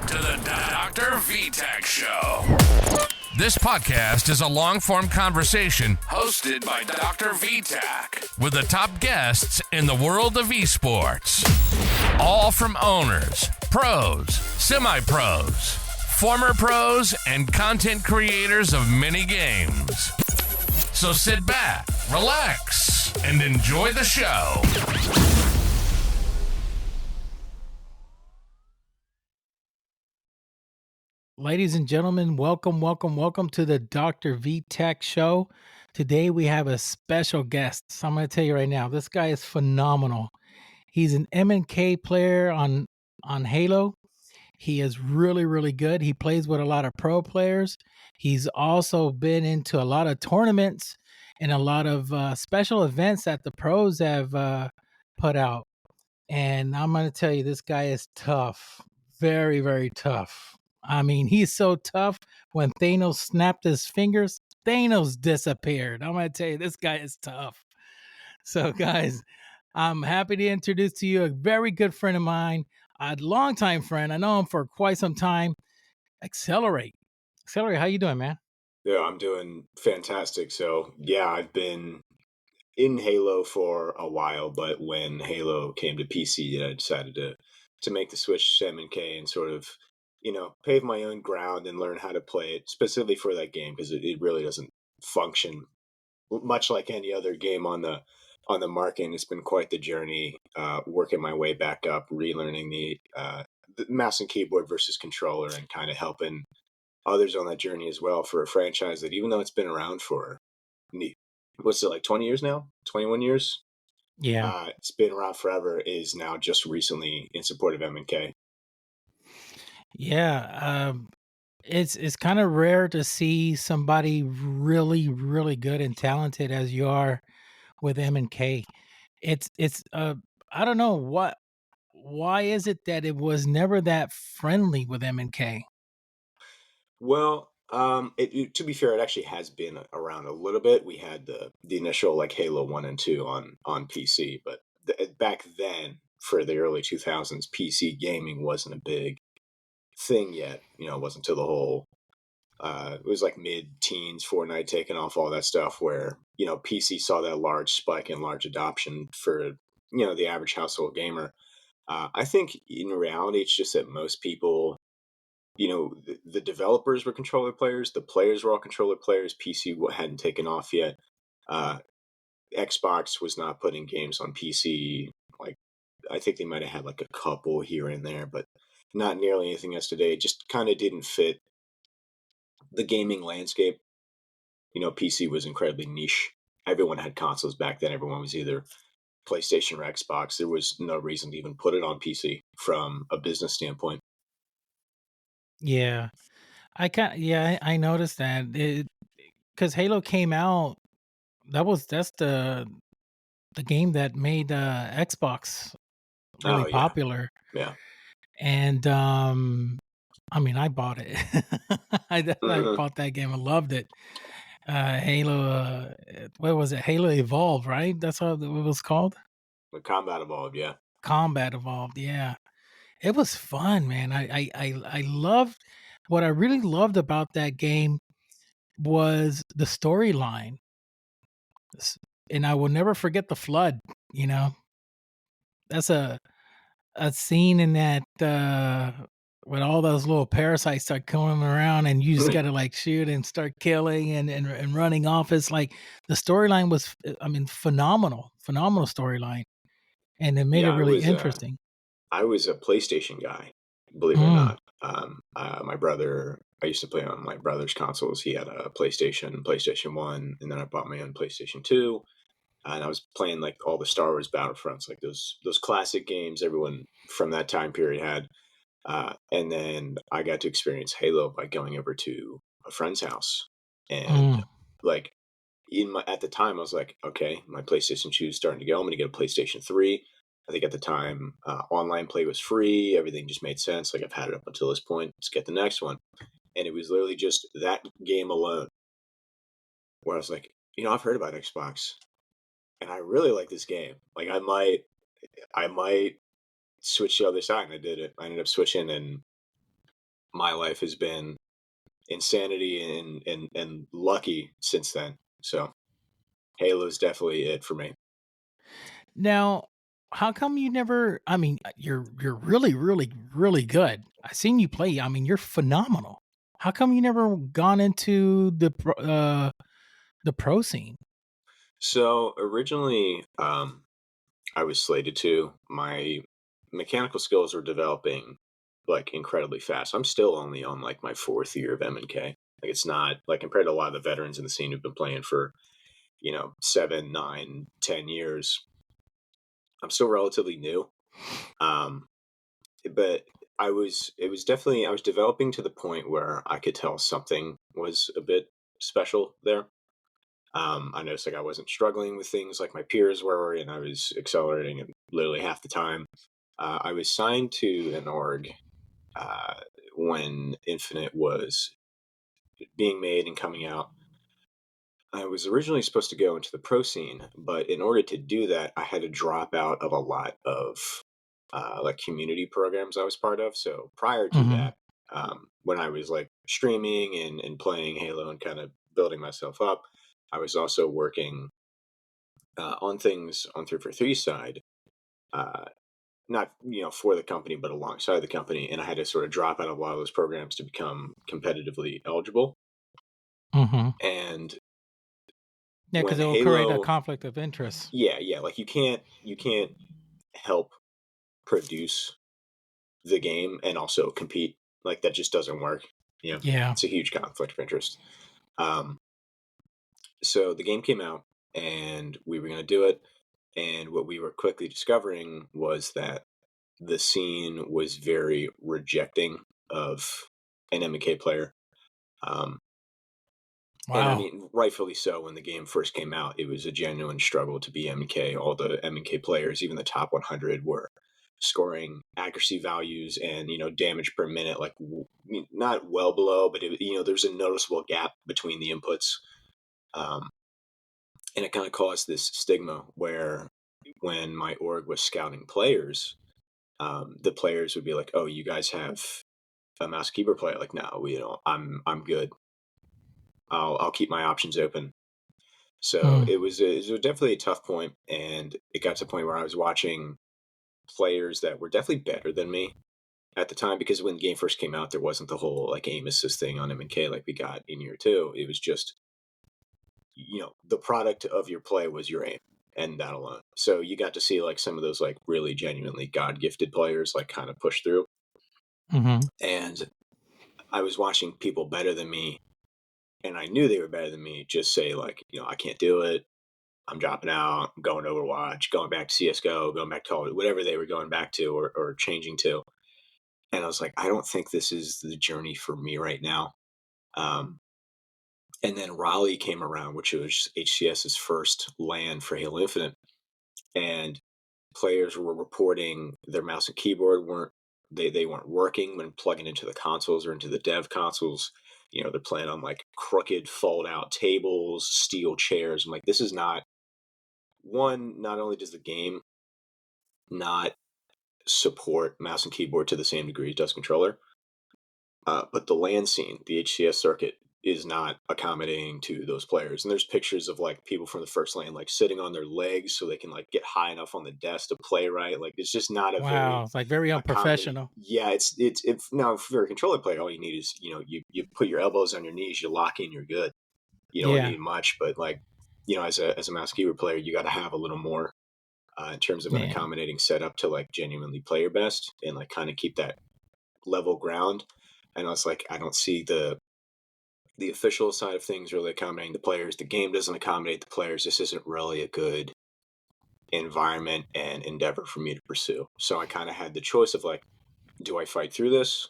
to the DrVtach Show. This podcast is a long-form conversation hosted by DrVtach with the top guests in the world of esports. All from owners, pros, semi-pros, former pros, and content creators of many games. So sit back, relax, and enjoy the show. Ladies and gentlemen, welcome to the DrVtach Show. Today we have a special guest. So I'm going to tell you right now, this guy is phenomenal. He's an Mnk player on Halo. He is really good. He plays with a lot of pro players. He's also been into a lot of tournaments and a lot of special events that the pros have put out. And I'm going to tell you, this guy is tough. Very tough. I mean, he's so tough. When Thanos snapped his fingers, Thanos disappeared. I'm going to tell you, this guy is tough. So, guys, I'm happy to introduce to you a very good friend of mine, a longtime friend. I know him for quite some time. XLR8. XLR8, how you doing, man? Yeah, I'm doing fantastic. So, yeah, I've been in Halo for a while, but when Halo came to PC, I decided to make the switch to Mnk and sort of, pave my own ground and learn how to play it specifically for that game because it really doesn't function much like any other game on the market. And it's been quite the journey, working my way back up, relearning the mouse and keyboard versus controller, and kind of helping others on that journey as well for a franchise that, even though it's been around for what's it, like 20 years now, 21 years, it's been around forever, is now just recently in support of Mnk. It's kind of rare to see somebody really good and talented as you are with Mnk. It's I don't know why is it that it was never that friendly with Mnk? Well, to be fair, it actually has been around a little bit. We had the initial like Halo 1 and 2 on PC, but back then, for the early 2000s, PC gaming wasn't a big thing yet. It wasn't until the whole it was like mid-teens, Fortnite taking off, all that stuff, where PC saw that large spike and large adoption for the average household gamer. I think in reality, it's just that most people, the developers were controller players, the players were all controller players. PC hadn't taken off yet. Xbox was not putting games on PC. Like, I think they might have had like a couple here and there, but not nearly anything as today. It just kind of didn't fit the gaming landscape. PC was incredibly niche. Everyone had consoles back then. Everyone was either PlayStation or Xbox. There was no reason to even put it on PC from a business standpoint. Yeah. I noticed that because Halo came out. That's the game that made Xbox really popular. Yeah. And I mean, I bought it. I bought that game. I loved it. Halo, what was it? Halo Evolved, right? That's how it was called. The Combat Evolved, yeah. Combat Evolved, yeah. It was fun, man. I loved what I really loved about that game was the storyline. And I will never forget the flood, That's a scene in that when all those little parasites start coming around and you just gotta like shoot and start killing and running off. It's like the storyline was, phenomenal storyline, and it made it really interesting. I was a PlayStation guy, believe it or not. My brother, I used to play on my brother's consoles. He had a PlayStation 1, and then I bought my own PlayStation 2. And I was playing like all the Star Wars Battlefronts, like those classic games everyone from that time period had. And then I got to experience Halo by going over to a friend's house, and like at the time I was like, okay, my PlayStation 2 is starting to go. I'm going to get a PlayStation 3. I think at the time, online play was free. Everything just made sense. Like, I've had it up until this point. Let's get the next one. And it was literally just that game alone where I was like, I've heard about Xbox, and I really like this game. Like, I might switch to the other side. And I did it. I ended up switching, and my life has been insanity and lucky since then. So Halo is definitely it for me. Now, how come you never? I mean, you're really, really, really good. I seen you play. I mean, you're phenomenal. How come you never gone into the pro scene? So originally, I was slated to. My mechanical skills were developing like incredibly fast. I'm still only on like my fourth year of Mnk. Like it's not like compared to a lot of the veterans in the scene who've been playing for 7, 9, 10 years. I'm still relatively new. Um, but I was developing to the point where I could tell something was a bit special there. I noticed like I wasn't struggling with things like my peers were, and I was accelerating at literally half the time. I was signed to an org uh, when Infinite was being made and coming out. I was originally supposed to go into the pro scene, but in order to do that, I had to drop out of a lot of like community programs I was part of. So prior to Hmm. that, when I was like streaming and playing Halo and kind of building myself up, I was also working on things on 343 side, uh, not for the company, but alongside the company. And I had to sort of drop out of a lot of those programs to become competitively eligible. Hmm. And Yeah, because when it will create a Halo, conflict of interest. yeah, like you can't help produce the game and also compete. Like that just doesn't work. Yeah. It's a huge conflict of interest. Um, so the game came out and we were going to do it. And what we were quickly discovering was that the scene was very rejecting of an MK player. Um, and I Wow. mean, rightfully so. When the game first came out, it was a genuine struggle to be MK. All the MK players, even the top 100, were scoring accuracy values and damage per minute like not well below, but there's a noticeable gap between the inputs, um, and it kind of caused this stigma where when my org was scouting players, the players would be like, "Oh, you guys have a mouse keyboard player?" Like, no, I'm good. I'll keep my options open. So Mm. it was definitely a tough point, and it got to the point where I was watching players that were definitely better than me at the time, because when the game first came out, there wasn't the whole like aim assist thing on MK like we got in year two. It was just the product of your play was your aim and that alone. So you got to see like some of those like really genuinely God gifted players like kind of push through, Hmm. and I was watching people better than me, and I knew they were better than me. Just say like I can't do it. I'm dropping out, I'm going to Overwatch, going back to CS:GO, going back to whatever they were going back to or changing to. And I was like, I don't think this is the journey for me right now. Um, and then Raleigh came around, which was HCS's first LAN for Halo Infinite, and players were reporting their mouse and keyboard they weren't working when plugging into the consoles or into the dev consoles. They're playing on like crooked fold out tables, steel chairs. I'm like, this is not one. Not only does the game not support mouse and keyboard to the same degree as does controller, but the LAN scene, the HCS circuit, is not accommodating to those players. And there's pictures of like people from the first LAN like sitting on their legs so they can like get high enough on the desk to play right. Like it's just not a Wow. very It's like very accommodating. unprofessional. Yeah, it's now if you're a controller player, all you need is you put your elbows on your knees, you lock in, you're good. You don't Yeah. need much, but like as a mouse keyboard player, you got to have a little more in terms of an Yeah. accommodating setup to like genuinely play your best and like kind of keep that level ground. And I was like, I don't see the official side of things really accommodating the players. The game doesn't accommodate the players. This isn't really a good environment and endeavor for me to pursue. So I kind of had the choice of like, do I fight through this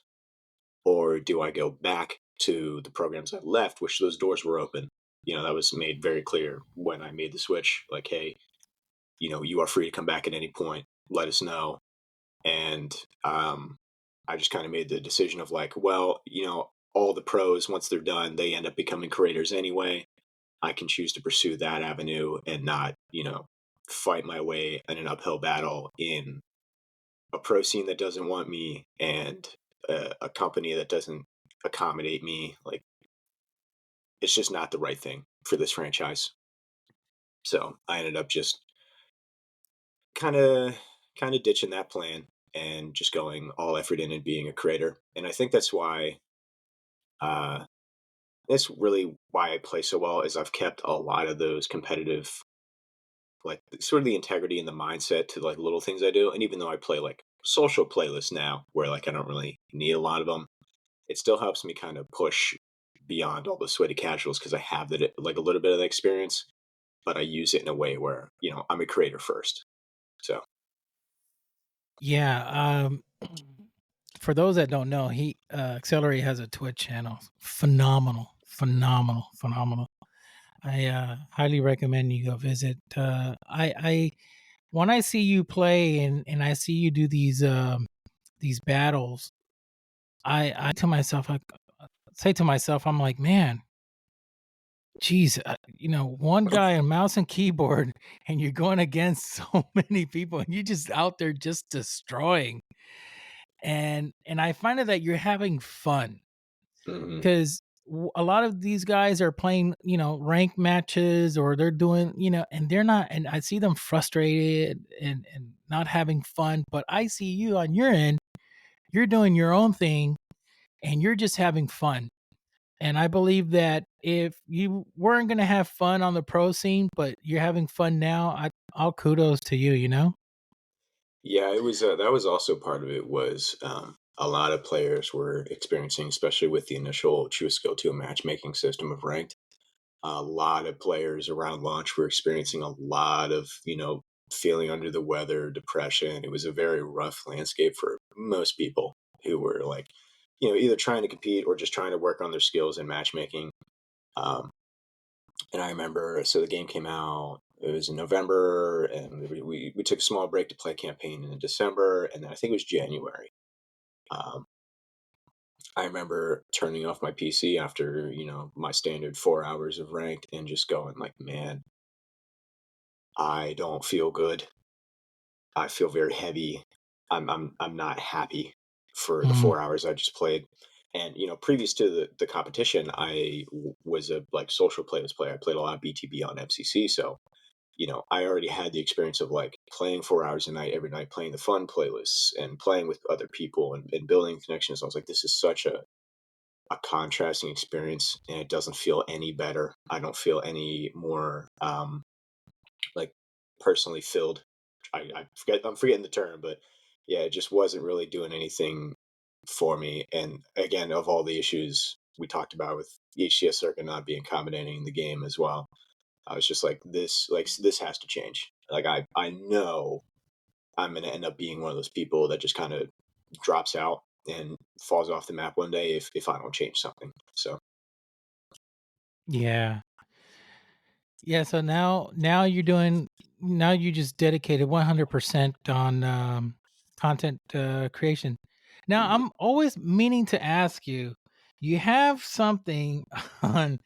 or do I go back to the programs I left, which those doors were open. That was made very clear when I made the switch. Like, hey, you are free to come back at any point. Let us know. And I just kind of made the decision of like, well, all the pros, once they're done, they end up becoming creators anyway. I can choose to pursue that avenue and not, fight my way in an uphill battle in a pro scene that doesn't want me and a company that doesn't accommodate me, like it's just not the right thing for this franchise. So I ended up just kind of kind of ditching that plan and just going all effort in and being a creator. And I think uh that's really why I play so well is I've kept a lot of those competitive, like sort of the integrity and the mindset to like little things I do. And even though I play like social playlists now where like I don't really need a lot of them, it still helps me kind of push beyond all the sweaty casuals because I have that like a little bit of the experience, but I use it in a way where, I'm a creator first. So, Yeah. For those that don't know, he Accelerate has a Twitch channel. Phenomenal, phenomenal, phenomenal. I highly recommend you go visit. I when I see you play and I see you do these battles, I to myself, I say to myself, I'm like, man, geez, one guy on mouse and keyboard, and you're going against so many people, and you're just out there just destroying. And I find it that you're having fun mhm. because a lot of these guys are playing, rank matches or they're doing, and they're not. And I see them frustrated and not having fun. But I see you on your end, you're doing your own thing, and you're just having fun. And I believe that if you weren't going to have fun on the pro scene, but you're having fun now, all kudos to you, you know? Yeah, it was that was also part of it was a lot of players were experiencing, especially with the initial True Skill 2 matchmaking system of ranked. A lot of players around launch were experiencing a lot of, feeling under the weather, depression. It was a very rough landscape for most people who were like, either trying to compete or just trying to work on their skills in matchmaking. Um, and I remember, so the game came out. It was in November, and we took a small break to play campaign in December, and then I think it was January. Um, I remember turning off my PC after my standard 4 hours of ranked and just going like, man, I don't feel good. I feel very heavy. I'm not happy for the Mm, 4 hours I just played. And previous to the competition, was a like social playlist player. I played a lot of BTB on MCC, so I already had the experience of like playing 4 hours a night every night, playing the fun playlists and playing with other people and building connections. I was like, this is such a contrasting experience, and it doesn't feel any better. I don't feel any more like personally filled. I'm forgetting the term, but yeah, it just wasn't really doing anything for me. And again, of all the issues we talked about with the HCS circuit not being accommodating in the game as well, I was just like this has to change. Like I know I'm gonna end up being one of those people that just kind of drops out and falls off the map one day if I don't change something. So yeah. Yeah, so now now you just dedicated 100% on content creation. Now, mhm. I'm always meaning to ask you, you have something on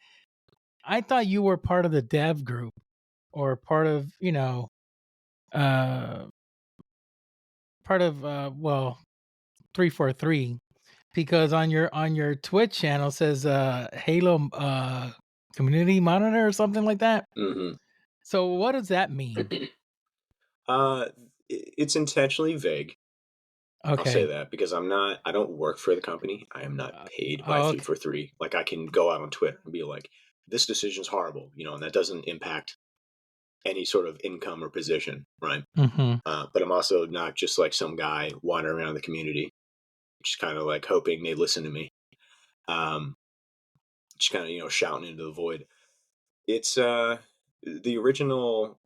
I thought you were part of the dev group or part of, uh part of well, 343 because on your Twitch channel says Halo community monitor or something like that. Mhm. So what does that mean? uh, it's intentionally vague. I'll say Okay. that because I don't work for the company. I am not paid by Oh, okay. 343. Like I can go out on Twitter and be like, this decision's horrible, and that doesn't impact any sort of income or position, right? Mhm. But I'm also not just like some guy wandering around the community, just kind of like hoping they listen to me. Um, just kind of, shouting into the void. It's the original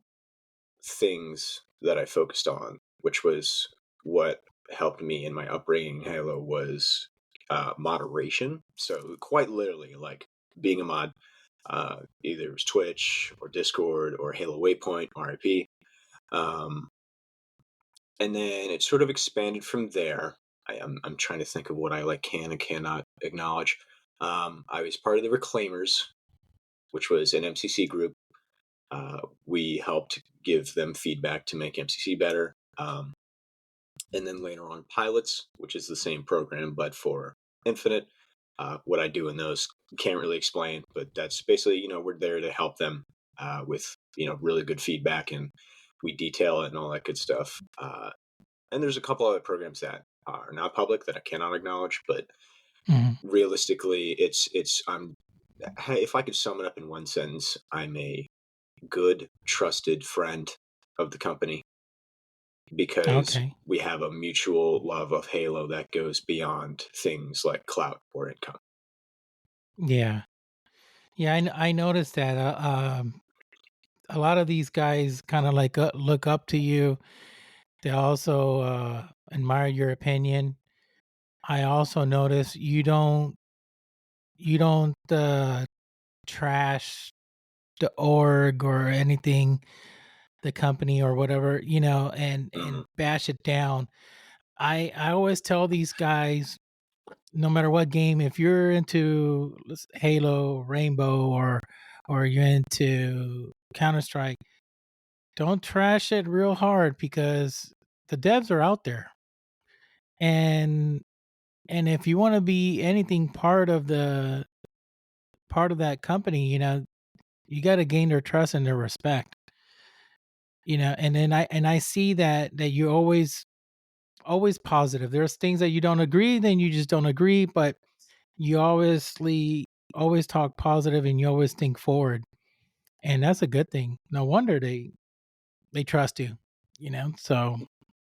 things that I focused on, which was what helped me in my upbringing in Halo was moderation. So quite literally, like being a mod, either it was Twitch or Discord or Halo Waypoint, RIP. Um, and then it sort of expanded from there. I'm trying to think of what I like can and cannot acknowledge. I was part of the Reclaimers, which was an MCC group. We helped give them feedback to make MCC better. and then later on Pilots, which is the same program but for Infinite. What I do in those can't really explain, but that's basically, we're there to help them with, really good feedback, and we detail it and all that good stuff. And there's a couple other programs that are not public that I cannot acknowledge, but Mhm. realistically, if I could sum it up in one sentence, I'm a good, trusted friend of the company because Okay. we have a mutual love of Halo that goes beyond things like clout or income. Yeah. Yeah, I noticed that, a lot of these guys kinda, like, look up to you. They also, admire your opinion. I also notice you don't trash the org or anything, the company or whatever, and Mhm. bash it down. I always tell these guys, no matter what game, if you're into Halo, Rainbow, or you're into Counter Strike, don't trash it real hard because the devs are out there, and if you want to be anything part of that company, you got to gain their trust and their respect. And then I see that you always positive. There's things that you don't agree, then you just don't agree, but you always talk positive and you always think forward. And that's a good thing. No wonder they trust you, So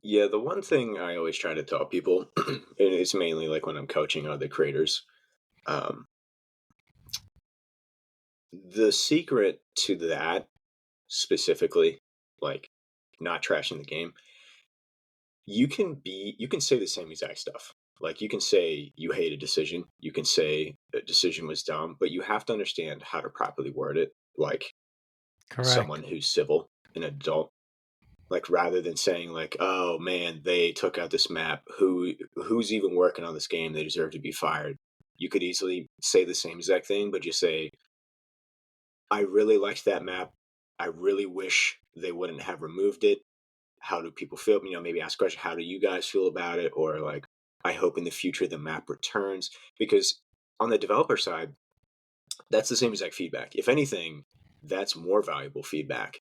Yeah, the one thing I always try to tell people, and it's mainly like when I'm coaching other creators, um, the secret to that specifically, like not trashing the game, you can say the same exact stuff. Like you can say you hate a decision, you can say a decision was dumb, but you have to understand how to properly word it, like correct. someone who's civil, an adult. Like rather than saying like, "Oh man, they took out this map. Who's even working on this game? They deserve to be fired." You could easily say the same exact thing, but just say, "I really liked that map. I really wish they wouldn't have removed it. How do people feel?" Maybe ask a question, "How do you guys feel about it?" Or like, "I hope in the future the map returns." Because on the developer side, that's the same exact feedback. If anything, that's more valuable feedback.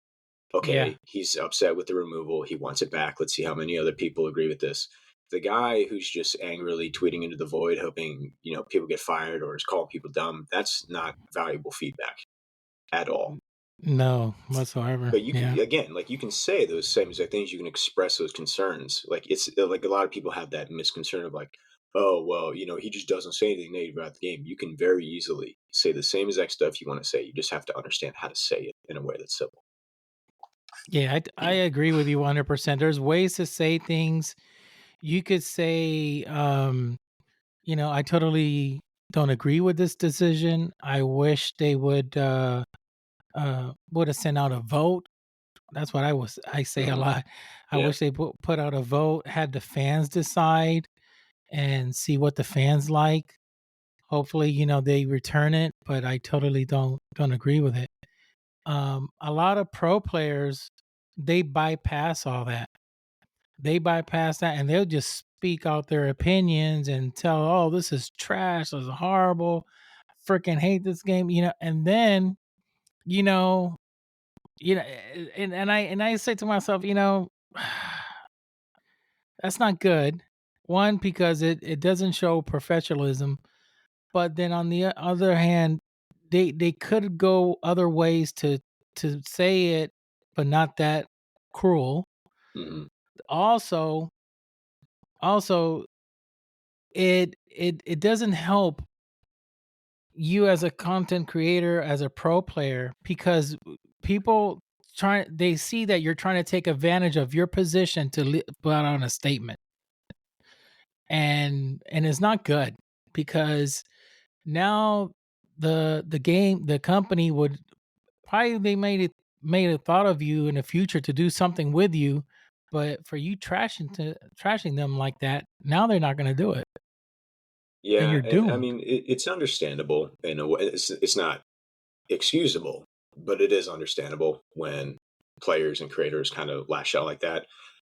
Yeah. Okay, he's upset with the removal. He wants it back. Let's see how many other people agree with this. The guy who's just angrily tweeting into the void, hoping, people get fired or is calling people dumb, that's not valuable feedback at all. No, whatsoever. But you can, Yeah. again, like you can say those same exact things. You can express those concerns. Like it's like a lot of people have that misconcern of like, oh, well, he just doesn't say anything negative about the game. You can very easily say the same exact stuff you want to say. You just have to understand how to say it in a way that's simple. Yeah, I agree with you 100%. There's ways to say things. You could say, I totally don't agree with this decision. I wish they would have sent out a vote. That's what I say a Hmm. lot. I Yeah. wish they put out a vote, had the fans decide and see what the fans like. Hopefully, they return it, but I totally don't agree with it. A lot of pro players, they bypass all that. They bypass that and they'll just speak out their opinions and tell, "Oh, this is trash. This is horrible. Freaking hate this game." And then, you know, and I say to myself, that's not good. One, because it doesn't show professionalism, but then on the other hand, they could go other ways to say it, but not that cruel. Hmm. Also, also it doesn't help you as a content creator, as a pro player, because people they see that you're trying to take advantage of your position to put out on a statement, and it's not good because now the company would probably they made a thought of you in the future to do something with you, but for you trashing them like that, now they're not going to do it, and Yeah, you're and I doomed. mean it's understandable in a way. It's not excusable, but it is understandable when players and creators kind of lash out like that.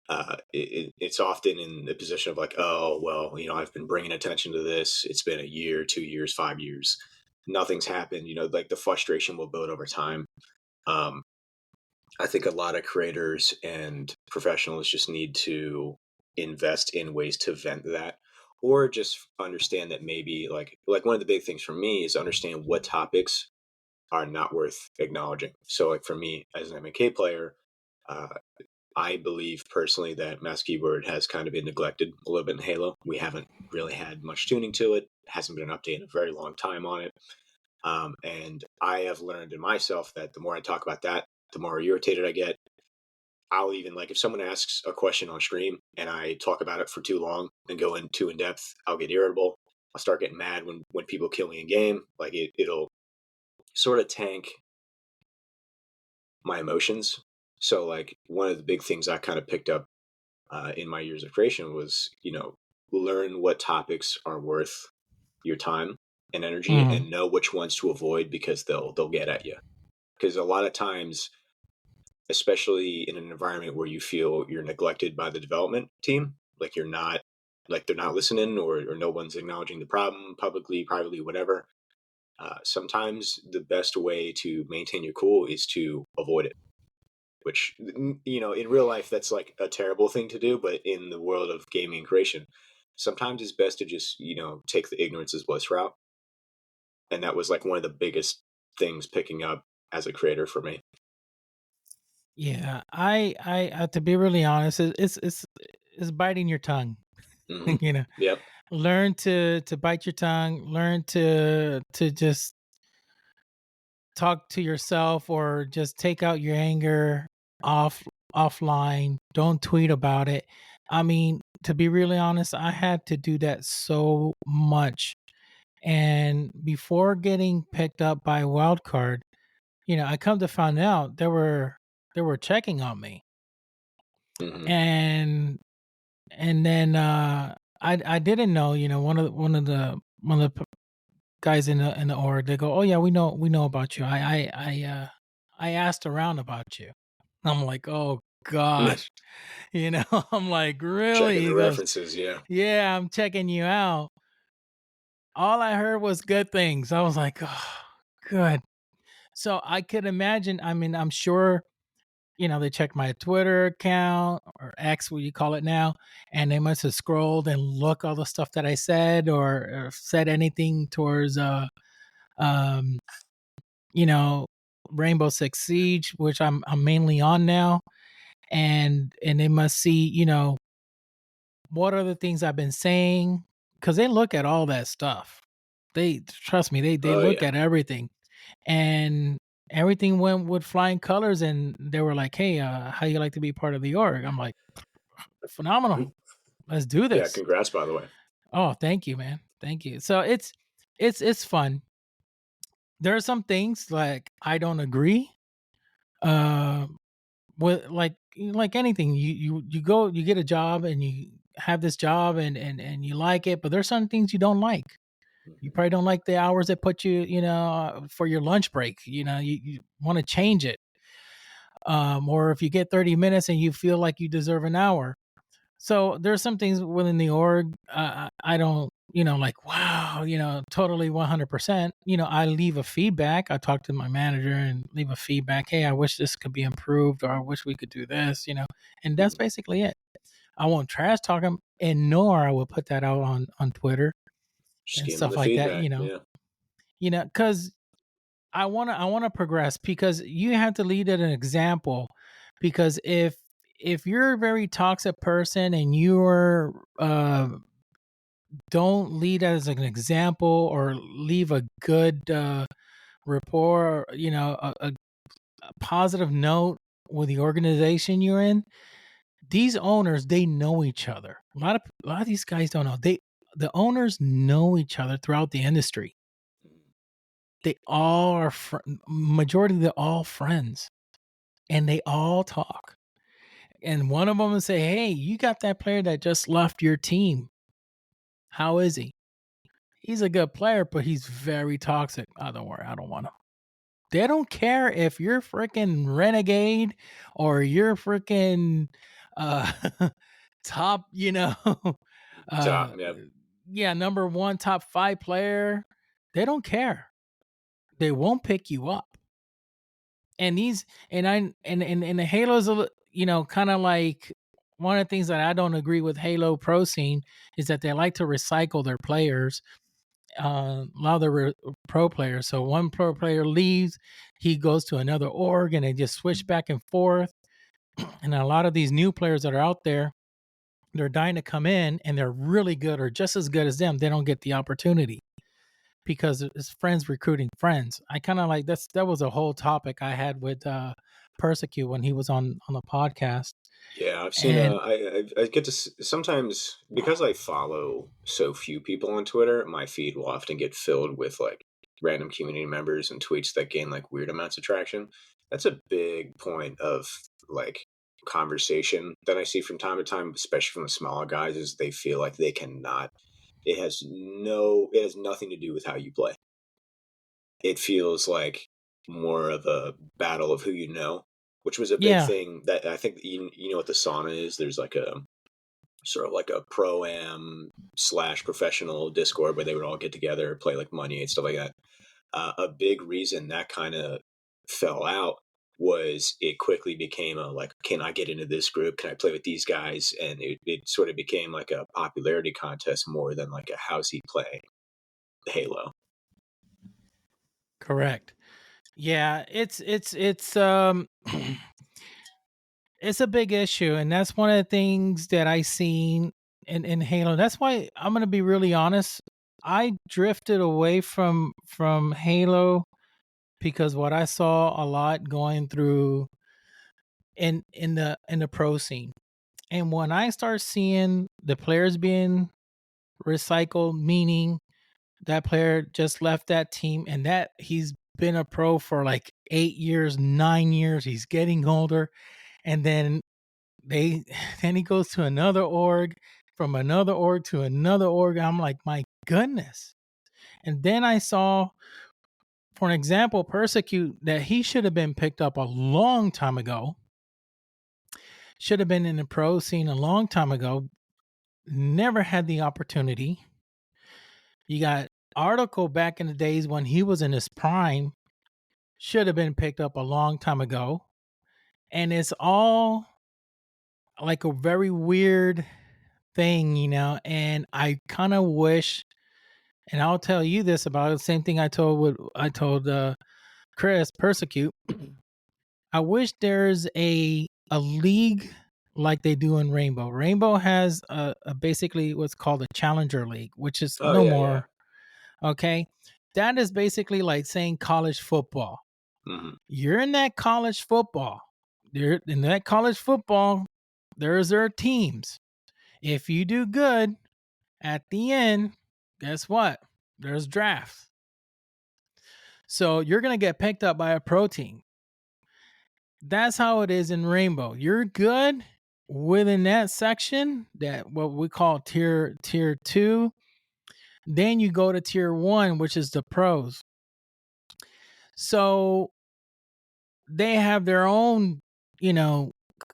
it's often in the position of like, oh, well, I've been bringing attention to this. It's been a year, 2 years, 5 years. Nothing's happened. Like the frustration will build over time. Um, I think a lot of creators and professionals just need to invest in ways to vent that, or just understand that maybe like one of the big things for me is understand what topics are not worth acknowledging. So like for me as an Mnk player, uh, I believe personally that mouse keyboard has kind of been neglected a little bit in Halo. We haven't really had much tuning to it. Hasn't been an update in a very long time on it. And I have learned in myself that the more I talk about that, the more irritated I get. I'll even like if someone asks a question on stream and I talk about it for too long and go in too in depth, I'll get irritable. I'll start getting mad when people kill me in game. Like it'll sort of tank my emotions. So like one of the big things I kind of picked up in my years of creation was learn what topics are worth your time and energy Mhm. and know which ones to avoid because they'll get at you. Because a lot of times, especially in an environment where you feel you're neglected by the development team, like you're not like they're not listening or no one's acknowledging the problem publicly, privately, whatever. Sometimes the best way to maintain your cool is to avoid it, which in real life that's like a terrible thing to do, but in the world of gaming creation, sometimes it's best to just take the ignorance is bliss route. And that was like one of the biggest things picking up as a creator for me. Yeah, I to be really honest, it's biting your tongue. Hmm. you know, Yep. learn to bite your tongue. Learn to just talk to yourself or just take out your anger off offline. Don't tweet about it. I mean, to be really honest, I had to do that so much. And before getting picked up by Wildcard, I come to find out they were checking on me. Hmm. And then I didn't know, one of the guys in the org, they go, "Oh yeah, we know about you. I asked around about you." I'm like, "Oh gosh." I'm like, "Really?" Checking He the goes, references. Yeah. "Yeah, I'm checking you out." All I heard was good things. I was like, "Oh, good." So I could imagine, I mean, I'm sure, they checked my Twitter account or X, what you call it now, and they must have scrolled and look all the stuff that I said or said anything towards um you know, Rainbow Six Siege, which I'm mainly on now, and they must see, what are the things I've been saying, because they look at all that stuff. They trust me, they Oh look yeah. at everything, and everything went with flying colors, and they were like, "Hey, how you like to be part of the org?" I'm like, "Phenomenal, Mhm. let's do Yeah. this." Congrats, by the way. Oh, thank you, man, thank you. So it's fun. There are some things like I don't agree. Uh, with like anything, you go, you get a job and you have this job and you like it, but there's some things you don't like. You Mhm. probably don't like the hours that put you, for your lunch break. You want to change it. Or if you get 30 minutes and you feel like you deserve an hour. So there's some things within the org, I don't, like, wow, totally 100%. I leave a feedback. I talk to my manager and leave a feedback. Hey, I wish this could be improved, or I wish we could do this, and that's Mhm. basically it. I won't trash talk them, and nor I will put that out on Twitter Just and give them stuff the like that. feedback. Yeah. Because I wanna progress, because you have to lead at an example. Because if you're a very toxic person and you're don't lead as an example or leave a good rapport, a positive note with the organization you're in, these owners, they know each other. A lot of these guys don't know. The owners know each other throughout the industry. Mhm. They all are majority, they're all friends, and they all talk. And one of them will say, "Hey, you got that player that just left your team. How is he? He's a good player, but he's very toxic." "Oh, don't worry, I don't want him." They don't care if you're freaking renegade or you're freaking uh top, uh Yep. yeah, number 1 top 5 player, they don't care. They won't pick you up. And these and the Halo's kind of like one of the things that I don't agree with Halo Pro Scene is that they like to recycle their players, a lot of the pro players. So one pro player leaves, he goes to another org, and they just switch back and forth. And a lot of these new players that are out there, they're dying to come in, and they're really good or just as good as them. They don't get the opportunity because it's friends recruiting friends. I kind of like that was a whole topic I had with Persecute when he was on the podcast. Yeah, I've seen. And I get to sometimes because I follow so few people on Twitter, my feed will often get filled with like random community members and tweets that gain like weird amounts of traction. That's a big point of like conversation that I see from time to time, especially from the smaller guys, is they feel like they cannot. It has nothing to do with how you play. It feels like more of a battle of who you know, which was a big yeah, thing that I think you know what the sauna is. There's like a sort of like a pro-am / professional Discord where they would all get together, play like Money and stuff like that. A big reason that kind of fell out was it quickly became a like, can I get into this group? Can I play with these guys? And it sort of became like a popularity contest more than like a how's he playing Halo. correct. Yeah, it's it's a big issue, and that's one of the things that I seen in Halo. That's why I'm gonna be really honest. I drifted away from Halo because what I saw a lot going through in the pro scene. And when I start seeing the players being recycled, meaning that player just left that team and that he's been a pro for like 8 years, 9 years, he's getting older, and then they then he goes to another org, from another org to another org. I'm like, my goodness. And then I saw, for an example, Persecute, that he should have been picked up a long time ago, should have been in the pro scene a long time ago, never had the opportunity. You got Article back in the days when he was in his prime, should have been picked up a long time ago. And it's all like a very weird thing, and I kind of wish, and I'll tell you this about it, the same thing I told Chris Persecute. I wish there's a league like they do in Rainbow. Rainbow has a basically what's called a Challenger League, which is Oh no yeah, yeah. more. Okay, that is basically like saying college football. Mm-hmm. You're in that college football. There in that college football, there's their teams. If you do good at the end, guess what? There's drafts. So you're gonna get picked up by a pro team. That's how it is in Rainbow. You're good within that section, that what we call tier 2. Then you go to tier 1, which is the pros. So they have their own,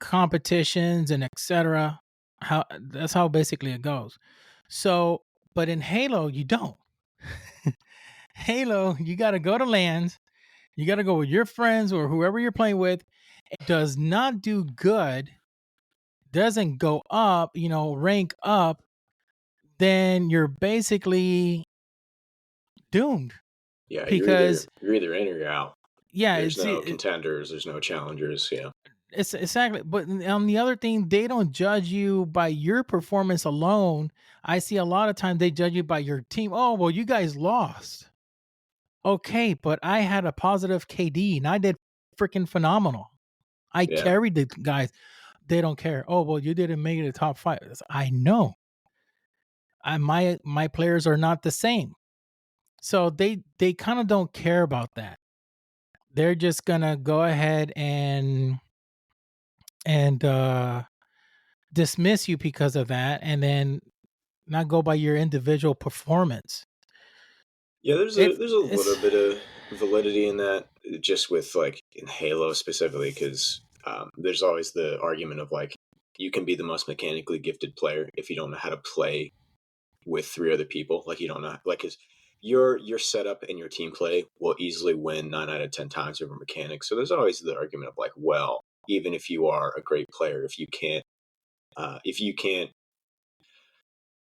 competitions and etc. How That's how basically it goes. So, but in Halo, you don't. Halo, you got to go to lands. You got to go with your friends or whoever you're playing with. It does not do good, doesn't go up, rank up, then you're basically doomed. Yeah, Because you're either in or you're out. yeah, There's no contenders. There's no challengers. Yeah. it's exactly. But on the other thing, they don't judge you by your performance alone. I see a lot of times they judge you by your team. Oh, well, you guys lost. Okay, but I had a positive KD and I did freaking phenomenal. I Yeah. carried the guys. They don't care. Oh, well, you didn't make it a top 5. I know. My players are not the same. So they kind of don't care about that. They're just gonna go ahead and dismiss you because of that, and then not go by your individual performance. Yeah, It's there's a little it's bit of validity in that, just with like in Halo specifically, because there's always the argument of like you can be the most mechanically gifted player if you don't know how to play with 3 other people. Like, you don't know, like, 'cause your setup and your team play will easily win 9 out of 10 times over mechanics. So there's always the argument of like, well, even if you are a great player, if you can't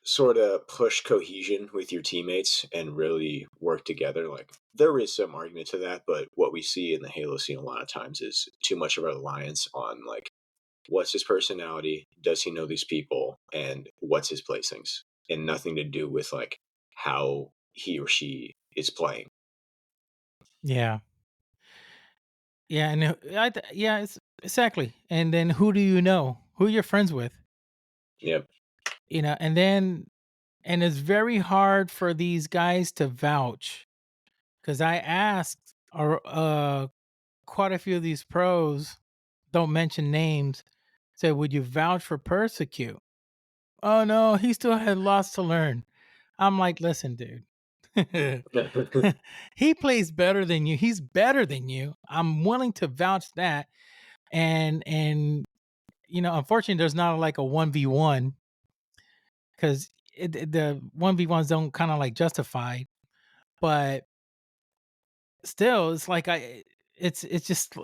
sort of push cohesion with your teammates and really work together, like, there is some argument to that. But what we see in the Halo scene a lot of times is too much of a reliance on like, what's his personality? Does he know these people? And what's his placings? And nothing to do with like how he or she is playing. Yeah. Yeah, and yeah, it's exactly. And then who do you know? Who you're friends with? Yep. And then and it's very hard for these guys to vouch because I asked quite a few of these pros, don't mention names, said, "Would you vouch for Persecute?" Oh no, he still had lots to learn. I'm like, listen, dude. He plays better than you. He's better than you. I'm willing to vouch that. And unfortunately, there's not like a 1v1 because the 1v1s don't kind of like justify, but still, it's like it's just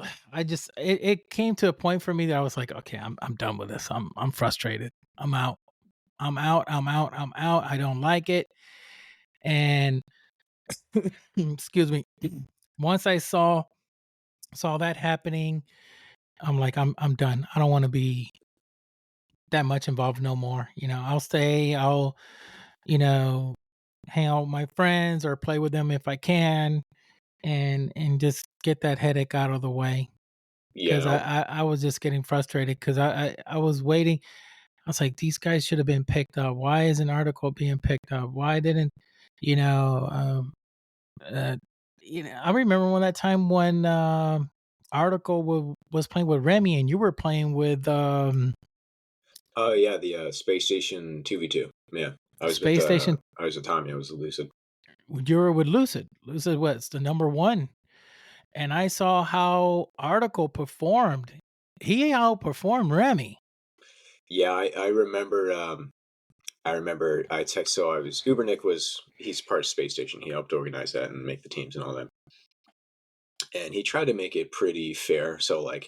it came to a point for me that I was like, okay, I'm done with this. I'm frustrated. I'm out. I'm out. I'm out. I'm out. I don't like it. And excuse me. Once I saw that happening, I'm like, I'm done. I don't want to be that much involved no more. I'll stay. I'll you know hang out with my friends or play with them if I can, and just get that headache out of the way. Yeah. Because I was just getting frustrated because I was waiting. I was like, these guys should have been picked up. Why is an article being picked up? Why didn't you know? Uh, I remember when that time when article was playing with Remy and you were playing with Oh yeah, the Space Station 2v2. Yeah. Space Station. I was with Tommy, I was with Lucid. You were with Lucid. Lucid was the number one, and I saw how article performed. He outperformed Remy. Yeah, I remember I text so I was Ubernick was he's part of Space Station. He helped organize that and make the teams and all that. And he tried to make it pretty fair. So like,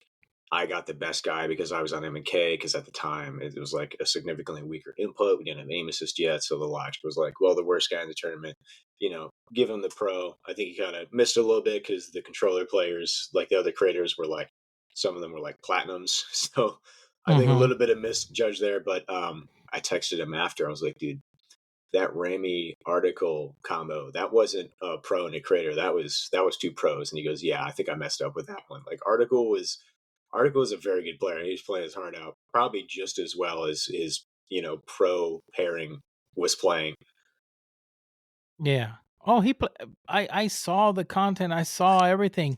I got the best guy because I was on Mnk, because at the time it was like a significantly weaker input. We didn't have aim assist yet, so the logic was like, well, the worst guy in the tournament, give him the pro. I think he kind of missed a little bit because the controller players, like the other creators, were like, some of them were like platinums. So I think a Mm-hmm. little bit of misjudge there. But I texted him after. I was like, dude, that Ramy article combo, that wasn't a pro and a creator. That was two pros. And he goes, yeah, I think I messed up with that one. Like, Article is a very good player. He's playing his heart out, probably just as well as his pro pairing was playing. Yeah. Oh, I saw the content. I saw everything.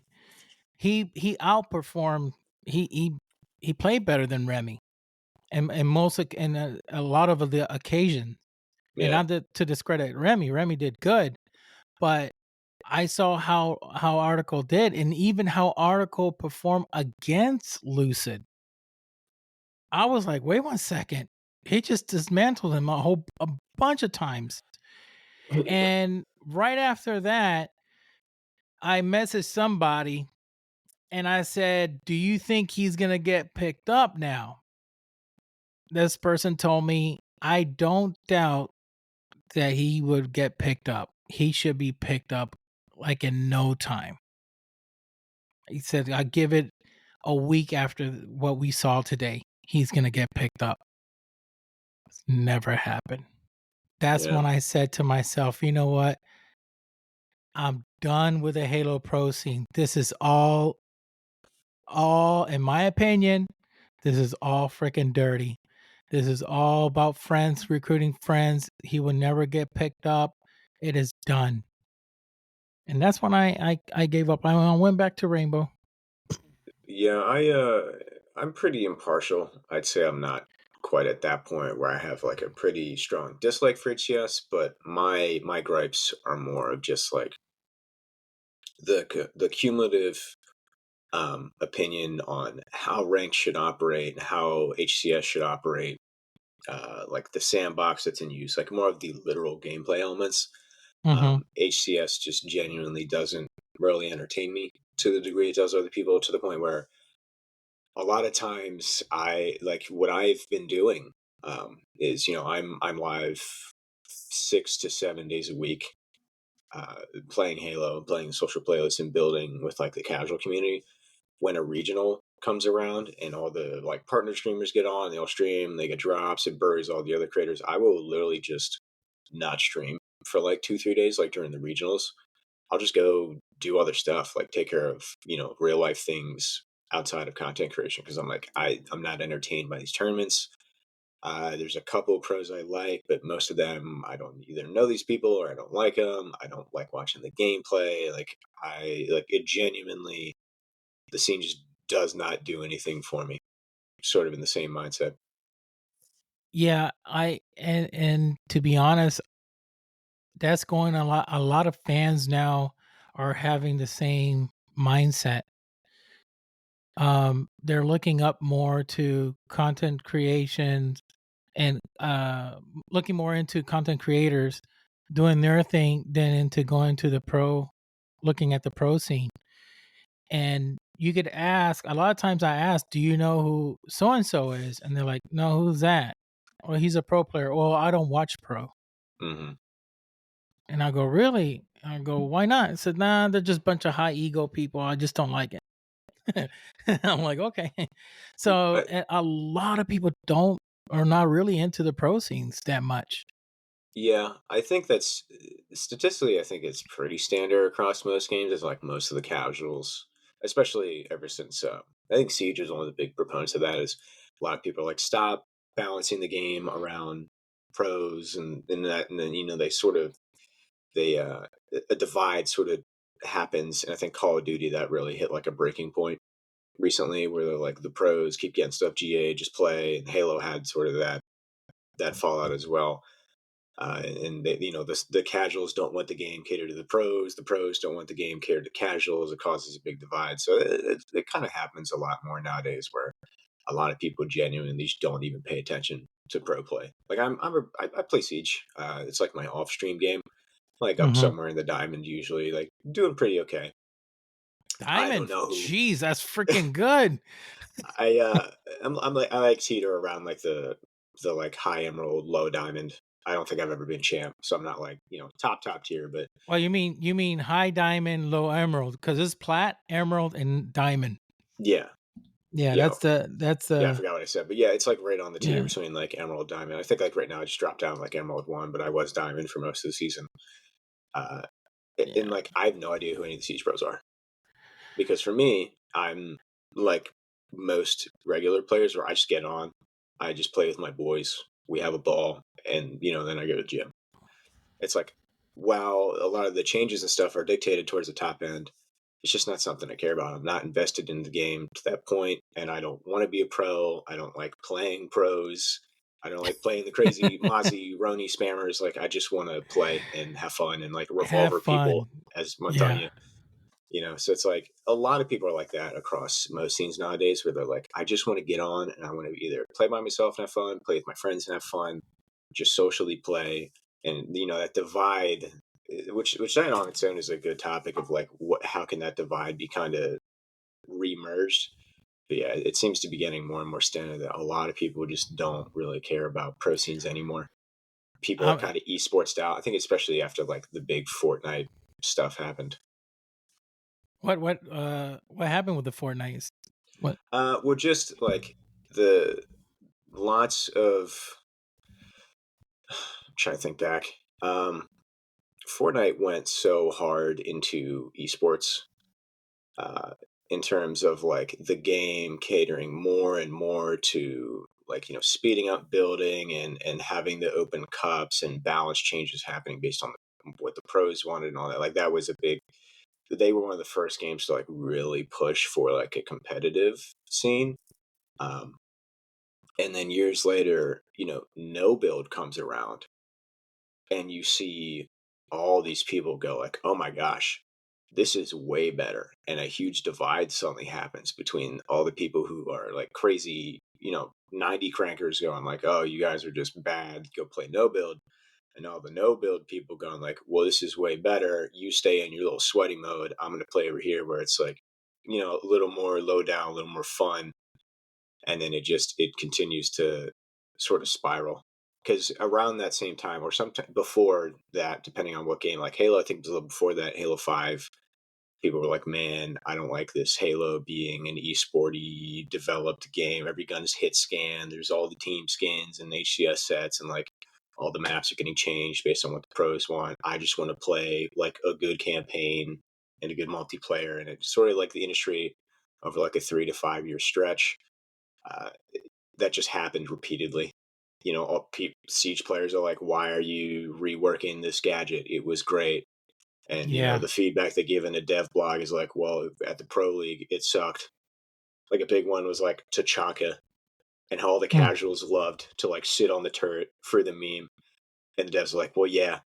He outperformed. He played better than Remy, and most and a lot of the occasion. And Yeah, not to discredit Remy. Remy did good, but I saw how Article did, and even how Article performed against Lucid. I was like, wait 1 second. He just dismantled him a bunch of times. And right after that, I messaged somebody and I said, "Do you think he's going to get picked up now?" This person told me, "I don't doubt that he would get picked up. He should be picked up like in no time." He said, "I give it a week after what we saw today. He's going to get picked up." It's never happened. That's yeah, when I said to myself, "You know what? I'm done with the Halo Pro scene. This is all in my opinion, this is all freaking dirty. This is all about friends recruiting friends. He will never get picked up. It is done." And that's when I gave up. I went back to Rainbow. yeah. I'm pretty impartial. I'd say I'm not quite at that point where I have like a pretty strong dislike for HCS, but my gripes are more of just like the cumulative opinion on how ranks should operate and how HCS should operate, like the sandbox that's in use, like more of the literal gameplay elements. Mm-hmm. HCS just genuinely doesn't really entertain me to the degree it does other people, to the point where a lot of times I like what I've been doing is, I'm live 6 to 7 days a week, playing Halo, playing social playlists, and building with like the casual community. When a regional comes around and all the like partner streamers get on, they all stream, they get drops, it buries all the other creators. I will literally just not stream for like 2 3 days, like during the regionals. I'll just go do other stuff, like take care of, real life things outside of content creation, because I'm like, I'm not entertained by these tournaments. There's a couple of pros I like, but most of them I don't either know these people or I don't like them. I don't like watching the gameplay. Like I like it genuinely. The scene just does not do anything for me. Sort of in the same mindset. Yeah, and to be honest, that's going a lot. A lot of fans now are having the same mindset. They're looking up more to content creation and looking more into content creators doing their thing than into going to the pro, looking at the pro scene. And you could ask, a lot of times I ask, do you know who so and so is? And they're like, no, who's that? Well, he's a pro player. Well, I don't watch pro. Hmm. And I go, really? I go, why not? I said, nah, they're just a bunch of high ego people. I just don't like it. I'm like, okay. So a lot of people are not really into the pro scenes that much. Yeah, I think that's statistically, I think it's pretty standard across most games. It's like most of the casuals, especially ever since I think Siege is one of the big proponents of that. Is a lot of people are like, stop balancing the game around pros, and then they sort of they a divide sort of happens, and I think Call of Duty that really hit like a breaking point recently, where they're like the pros keep getting stuff GA, just play, and Halo had sort of that fallout as well. And they, the casuals don't want the game catered to the pros don't want the game catered to casuals. It causes a big divide. So it kind of happens a lot more nowadays, where a lot of people genuinely just don't even pay attention to pro play. Like I play Siege. It's like my off stream game. Like up Hmm. somewhere in the diamond, usually, like doing pretty okay. I don't Diamond, know who. jeez, that's freaking good. I I'm like I like teeter around like the like high emerald, low diamond. I don't think I've ever been champ, so I'm not like top tier, but Well, you mean high diamond, low emerald, because it's plat, emerald, and diamond. yeah, Yeah, yeah, that's yeah. I the forgot what I said, but yeah, it's like right on the tier yeah, between like emerald, diamond. I think like right now I just dropped down like emerald one, but I was diamond for most of the season. Uh, and yeah. like I have no idea who any of the siege pros are, because for me, I'm like most regular players where I just get on, I just play with my boys, we have a ball, and then I go to the gym. It's like, while a lot of the changes and stuff are dictated towards the top end, it's just not something I care about. I'm not invested in the game to that point, and I don't want to be a pro. I don't like playing pros. I don't like playing the crazy Mozzie Roni spammers. Like I just want to play and have fun and like Have revolver people fun. as Yeah. Montanya. So it's like a lot of people are like that across most scenes nowadays, where they're like, I just want to get on and I want to either play by myself and have fun, play with my friends and have fun, just socially play. And that divide, which on its own is a good topic of like how can that divide be kind of remerged. But yeah, it seems to be getting more and more standard that a lot of people just don't really care about pro scenes anymore. People are Um, kind of esports out. I think especially after like the big Fortnite stuff happened. what happened with the Fortnite? What? Well, just like the lots of I'm trying to think back. Um, Fortnite went so hard into esports, uh, in terms of like the game catering more and more to like speeding up building and having the open cups and balance changes happening based on what the pros wanted and all that. Like that was a big. They were one of the first games to like really push for like a competitive scene. Um, and then years later, no build comes around, and you see all these people go like, "Oh my gosh, this is way better. And a huge divide suddenly happens between all the people who are like crazy, 90 crankers going like, oh, you guys are just bad, go play no build. And all the no build people going like, well, this is way better. You stay in your little sweaty mode. I'm going to play over here where it's like, a little more low down, a little more fun. And then it continues to sort of spiral. Because around that same time, or sometime before that, depending on what game, like Halo, I think it was a little before that, Halo 5, people were like, man, I don't like this Halo being an esporty developed game. Every gun's hit scan. There's all the team skins and HCS sets, and like all the maps are getting changed based on what the pros want. I just want to play like a good campaign and a good multiplayer. And it's sort of like the industry over like a 3 to 5 year stretch. That just happened repeatedly. All Siege players are like, why are you reworking this gadget? It was great. And, the feedback they give in a dev blog is like, well, at the Pro League, it sucked. Like a big one was like Tachanka, and how all the casuals loved to like sit on the turret for the meme. And the devs are like, well, yeah,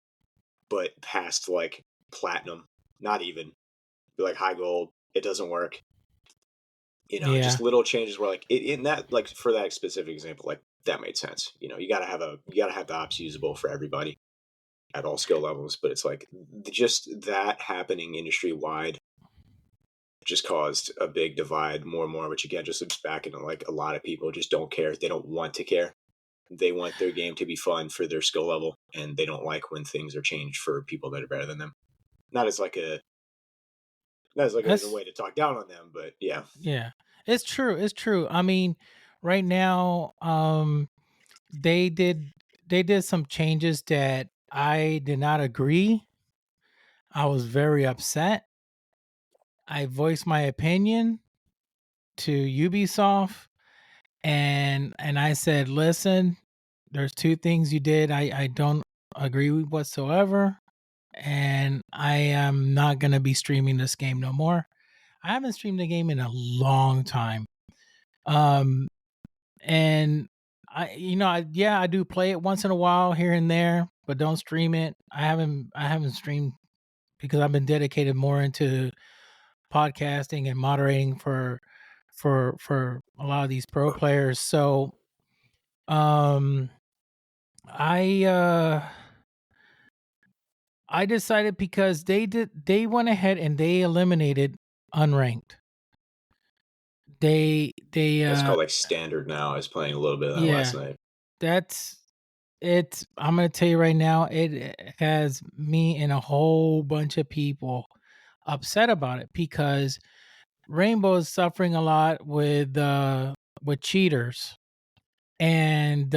but past like platinum, not even. Be like high gold, it doesn't work. Just little changes where like in that, like for that specific example, like that made sense. You gotta have the ops usable for everybody at all skill levels, but it's like just that happening industry wide just caused a big divide more and more, which again just looks back into like a lot of people just don't care. They don't want to care. They want their game to be fun for their skill level, and they don't like when things are changed for people that are better than them. Not as a way to talk down on them, but yeah. Yeah. It's true. I mean, right now, they did some changes that I did not agree. I was very upset. I voiced my opinion to Ubisoft, and I said, listen, there's two things you did I don't agree with whatsoever, and I am not gonna be streaming this game no more. I haven't streamed the game in a long time. And I do play it once in a while here and there, but don't stream it. I haven't streamed because I've been dedicated more into podcasting and moderating for a lot of these pro players. So I I decided because they went ahead and they eliminated unranked. That's called like standard now. I was playing a little bit of that last night. I'm gonna tell you right now, it has me and a whole bunch of people upset about it because Rainbow is suffering a lot with cheaters, and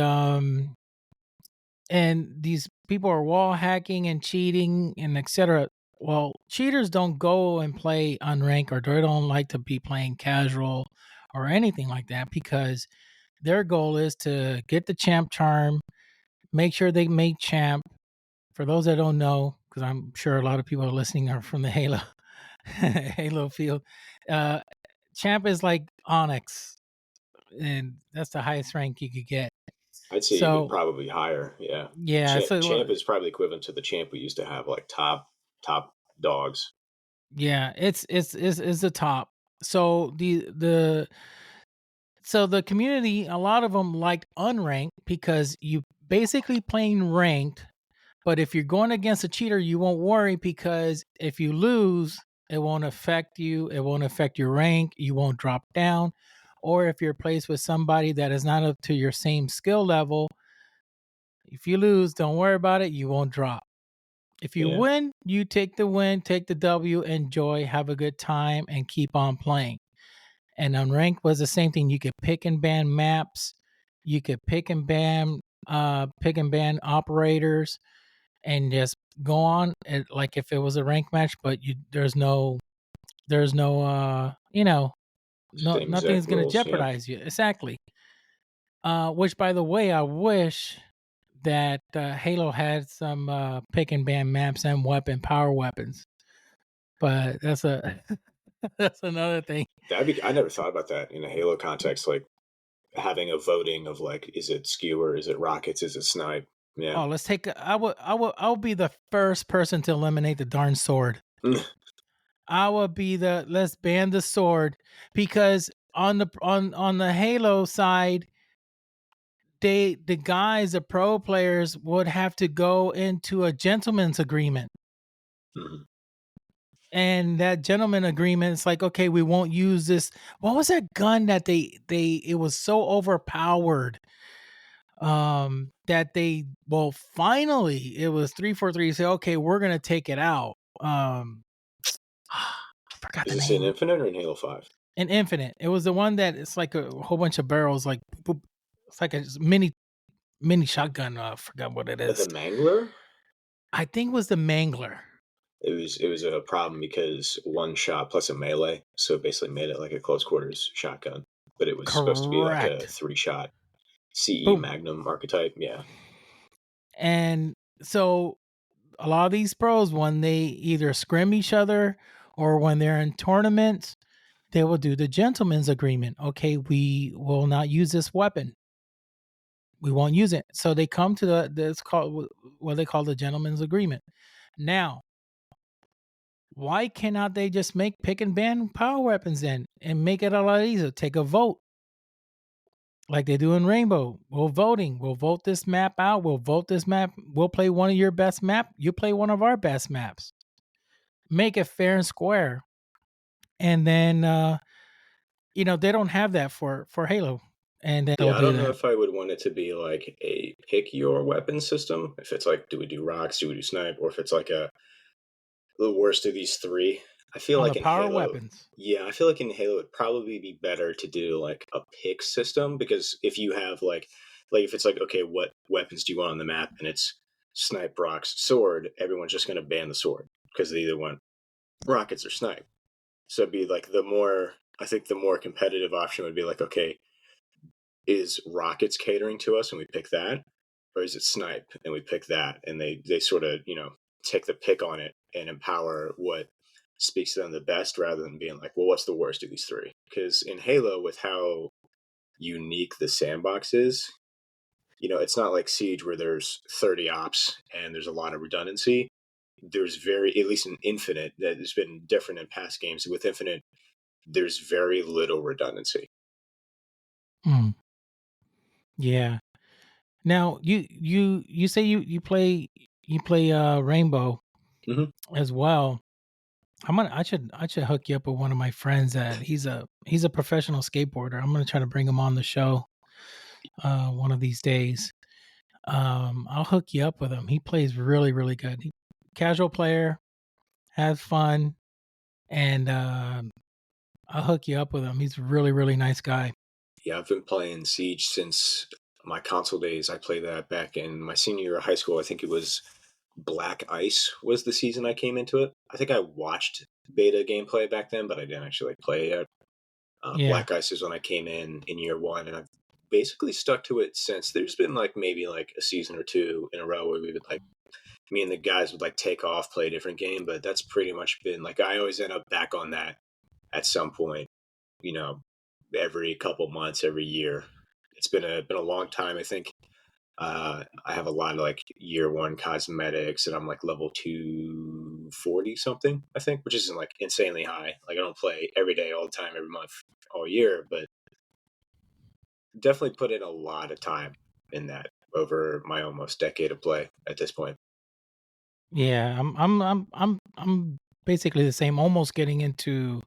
these people are wall hacking and cheating and etc. Well, cheaters don't go and play unranked, or they don't like to be playing casual or anything like that, because their goal is to get the champ charm, make sure they make champ. For those that don't know, because I'm sure a lot of people are listening are from the Halo Halo field, champ is like Onyx, and that's the highest rank you could get. I'd say even probably higher. Yeah. Yeah. Champ is probably equivalent to the champ we used to have, like top dogs. Yeah, it's the top. So the community, a lot of them liked unranked because you basically playing ranked, but if you're going against a cheater, you won't worry because if you lose, it won't affect you. It won't affect your rank. You won't drop down. Or if you're placed with somebody that is not up to your same skill level, if you lose, don't worry about it. You won't drop. If you win, you take the win, take the W, enjoy, have a good time, and keep on playing. And unranked was the same thing. You could pick and ban maps. You could pick and ban operators, and just go on like if it was a rank match. But there's no nothing's gonna jeopardize you. Exactly. Which, by the way, I wish that Halo had some pick and ban maps and power weapons, but that's that's another thing. I never thought about that in a Halo context, like having a voting of like, is it skewer, is it rockets, is it snipe? Yeah. Oh, let's take. I'll be the first person to eliminate the darn sword. I would be the let's ban the sword, because on the Halo side, the guys, the pro players would have to go into a gentleman's agreement. Mhm. And that gentleman agreement, it's like, okay, we won't use this. What was that gun that it was so overpowered that finally it was 343 say, okay, we're gonna take it out. I forgot Is the this in name. Infinite or in Halo 5? In Infinite, it was the one that it's like a whole bunch of barrels, like boop, it's like a mini shotgun. I forgot what it The is. Mangler? I think it was the Mangler. It was a problem because one shot plus a melee, so it basically made it like a close quarters shotgun. But it was supposed to be like a Correct. 3-shot CE Boom. Magnum archetype. Yeah. And so a lot of these pros, when they either scrim each other or when they're in tournaments, they will do the gentleman's agreement. Okay, we will not use this weapon. We won't use it. So they come to it's called what they call the gentleman's agreement. Now, why cannot they just make pick and ban power weapons then and make it a lot easier? Take a vote like they do in Rainbow. We'll vote this map out. We'll vote this map. We'll play one of your best map. You play one of our best maps. Make it fair and square. And then they don't have that for Halo, and then they'll Yeah, I do don't know that. if I would want it to be like a pick your weapon system. If it's like, do we do rocks, do we do snipe, or if it's like the worst of these three. I feel On like the in power Halo, weapons. yeah, I feel like in Halo it'd probably be better to do like a pick system because if you have like if it's like okay, what weapons do you want on the map and it's snipe, rocks, sword, everyone's just going to ban the sword because they either want rockets or snipe. So it'd be like I think the more competitive option would be like okay, is rockets catering to us and we pick that, or is it snipe and we pick that, and they sort of take the pick on it and empower what speaks to them the best rather than being like, well, what's the worst of these three? Because in Halo, with how unique the sandbox is, it's not like Siege where there's 30 ops and there's a lot of redundancy. There's at least in Infinite, that has been different in past games. With Infinite, there's very little redundancy. Mm, yeah. Now you say you play Rainbow Mm-hmm. as well. I should hook you up with one of my friends that he's a professional skateboarder. I'm gonna try to bring him on the show one of these days. I'll hook you up with him. He plays really, really good. Casual player, has fun, and I'll hook you up with him. He's a really, really nice guy. Yeah, I've been playing Siege since my console days. I played that back in my senior year of high school. I think it was Black Ice was the season I came into it. I think I watched beta gameplay back then, but I didn't actually play it. Yeah. Black Ice is when I came in year one, and I've basically stuck to it since. There's been like maybe like a season or two in a row where we would like me and the guys would like take off, play a different game, but that's pretty much been like I always end up back on that at some point. You know, every couple months, every year. It's been a long time. I think I have a lot of like year one cosmetics, and I'm like level 240 something. I think, which isn't like insanely high. Like I don't play every day, all the time, every month, all year, but definitely put in a lot of time in that over my almost decade of play at this point. Yeah, I'm basically the same, almost getting into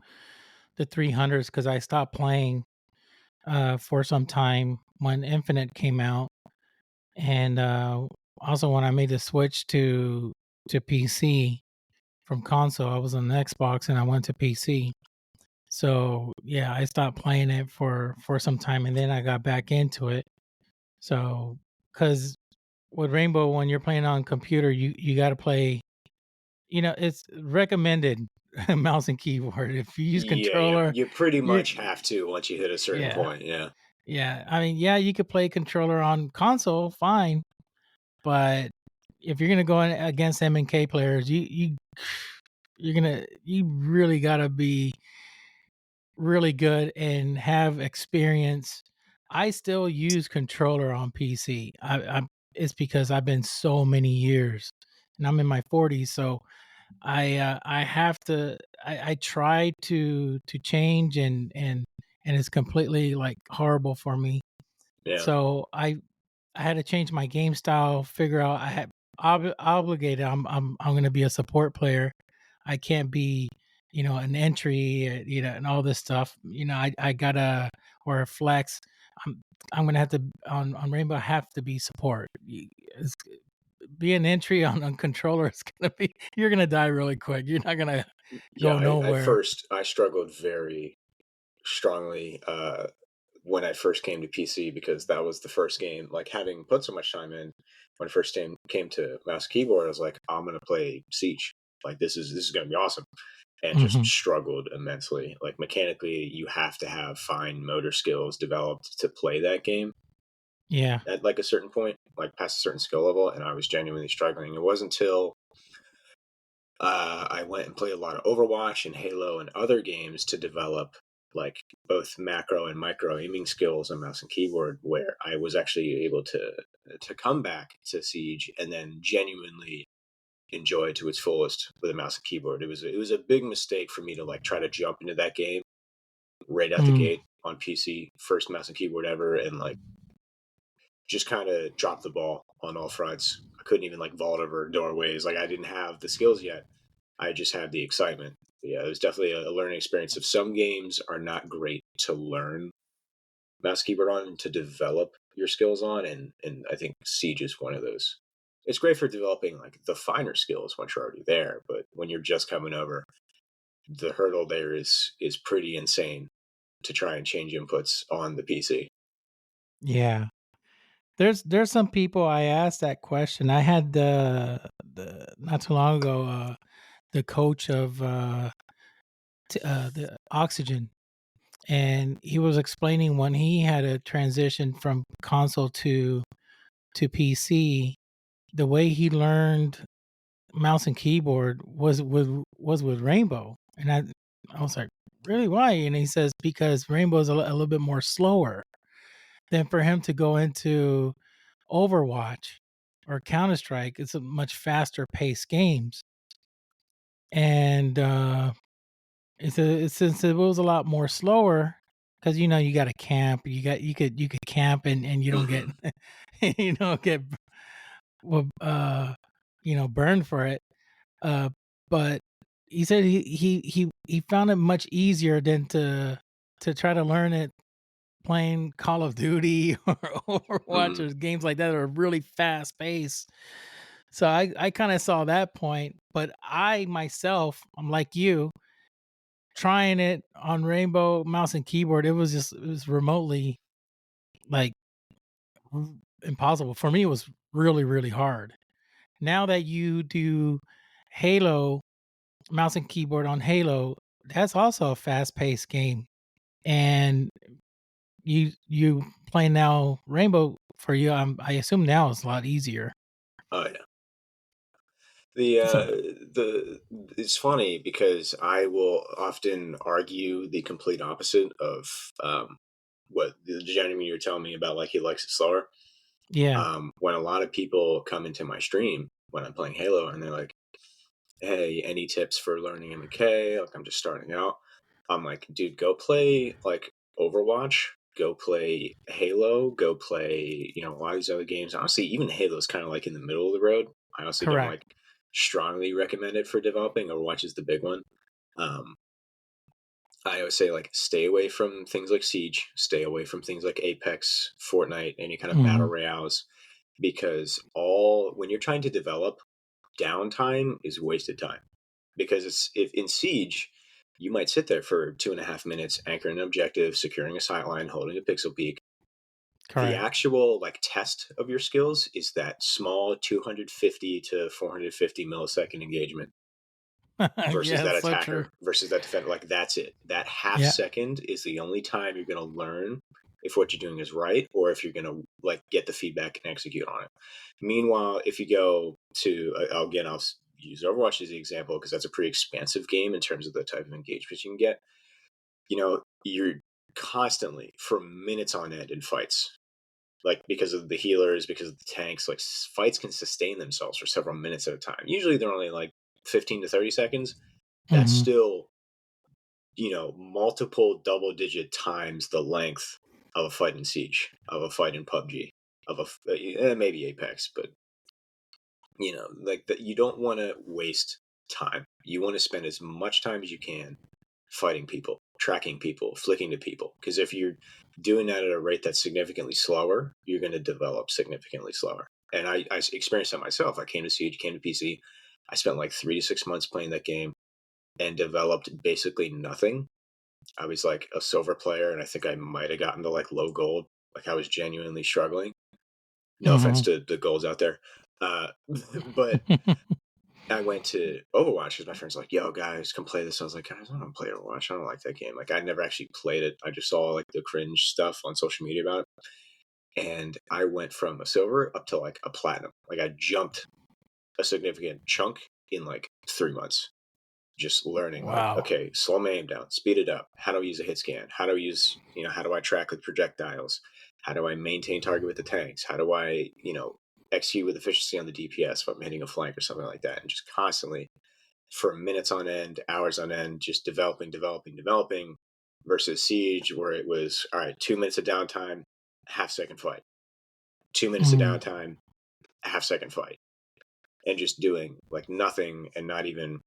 the 300s because I stopped playing for some time when Infinite came out, and also when I made the switch to PC from console. I was on the Xbox and I went to PC. So yeah, I stopped playing it for some time, and then I got back into it. So because with Rainbow, when you're playing on computer, you got to play. It's recommended mouse and keyboard. If you use Yeah, controller, you pretty you much have to once you hit a certain yeah, point. Yeah, yeah. I mean, yeah, you could play controller on console, fine, but if you're gonna go in against Mnk players, you really gotta be really good and have experience. I still use controller on PC. It's because I've been so many years, and I'm in my 40s, so I I tried to change, and it's completely like horrible for me. Yeah. So I had to change my game style, figure out I had obligated. I'm going to be a support player. I can't be, an entry, and all this stuff. I gotta, or a flex. I'm I'm gonna have to on Rainbow. I have to be support. It's, be an entry on controller. It's gonna be, you're gonna die really quick. You're not gonna Yeah, go I nowhere. first I struggled very strongly when I first came to PC, because that was the first game. Like, having put so much time in, when I first came to mouse and keyboard, I was like, I'm gonna play Siege. Like, this is gonna be awesome, and just Hmm. struggled immensely. Like, mechanically, you have to have fine motor skills developed to play that game Yeah. at like a certain point, like past a certain skill level, and I was genuinely struggling. It wasn't until I went and played a lot of Overwatch and Halo and other games to develop like both macro and micro aiming skills on mouse and keyboard, where I was actually able to come back to Siege and then genuinely enjoy to its fullest with a mouse and keyboard. It was a big mistake for me to like try to jump into that game right out the Mm. gate on PC, first mouse and keyboard ever, and like just kind of dropped the ball on all fronts. I couldn't even like vault over doorways. Like, I didn't have the skills yet. I just had the excitement. But yeah, it was definitely a learning experience. If some games are not great to learn mouse keyboard on, to develop your skills on, and I think Siege is one of those. It's great for developing like the finer skills once you're already there, but when you're just coming over, the hurdle there is pretty insane to try and change inputs on the PC. Yeah. There's some people I asked that question. I had the not too long ago, the coach of the Oxygen, and he was explaining when he had a transition from console to PC. The way he learned mouse and keyboard was with Rainbow, and I was like, really, why? And he says because Rainbow is a little bit more slower than for him to go into Overwatch or Counter Strike. It's a much faster paced games, and since it was a lot more slower, because you got to camp. You could camp, and you don't get Hmm. you don't get well, burned for it. Uh, but he said he found it much easier than to try to learn it playing Call of Duty or Overwatch Hmm. or games like that are really fast paced. So I kind of saw that point, but I myself, I'm like you, trying it on Rainbow mouse and keyboard. It was remotely like r- impossible for me. It was really really hard. Now that you do Halo mouse and keyboard on Halo, that's also a fast paced game, and you playing now Rainbow for you. I assume now it's a lot easier. Oh yeah. The So the It's funny because I will often argue the complete opposite of what the gentleman you're telling me about, like he likes it slower. yeah, When a lot of people come into my stream when I'm playing Halo and they're like, "Hey, any tips for learning MK? Like, I'm just starting out." I'm like, "Dude, go play like Overwatch, go play Halo, go play a lot of these other games." Honestly, even Halo's kind of like in the middle of the road. I honestly don't correct. like strongly recommend it for developing. Overwatch is the big one. Um, I always say like stay away from things like Siege, stay away from things like Apex, Fortnite, any kind of battle Mhm. royales, because all when you're trying to develop, downtime is wasted time. Because it's if in Siege, you might sit there for 2.5 minutes anchoring an objective, securing a sightline, holding a pixel peak. The Correct. actual like test of your skills is that small 250 to 450 millisecond engagement versus Yeah, that it's so true. attacker versus that defender. Like, that's it. That half Yeah. second is the only time you're going to learn if what you're doing is right, or if you're going to like get the feedback and execute on it. Meanwhile, if you go to again, use Overwatch as the example because that's a pretty expansive game in terms of the type of engagement you can get. You're constantly for minutes on end in fights, like because of the healers, because of the tanks. Like, fights can sustain themselves for several minutes at a time. Usually they're only like 15 to 30 seconds. That's Mhm. still multiple double-digit times the length of a fight in Siege, of a fight in PUBG, of maybe Apex, but like that. You don't want to waste time. You want to spend as much time as you can fighting people, tracking people, flicking to people. Because if you're doing that at a rate that's significantly slower, you're going to develop significantly slower. And I experienced that myself. I came to Siege, came to PC. I spent like 3 to 6 months playing that game and developed basically nothing. I was like a silver player, and I think I might have gotten to like low gold. Like I was genuinely struggling. No offense to the golds out there. But I went to Overwatch because my friend's like, yo, guys, come play this. I was like, guys, I don't play Overwatch. I don't like that game. Like, I never actually played it. I just saw like the cringe stuff on social media about it. And I went from a silver up to like a platinum. Like, I jumped a significant chunk in like 3 months. Just learning, like, Wow. okay, slow my aim down, speed it up. How do I use a hit scan? How do I use, how do I track with projectiles? How do I maintain target with the tanks? How do I, execute with efficiency on the DPS if I'm hitting a flank or something like that? And just constantly, for minutes on end, hours on end, just developing, versus Siege, where it was, all right, 2 minutes of downtime, half-second fight. 2 minutes of downtime, half-second fight. And just doing like nothing, and not even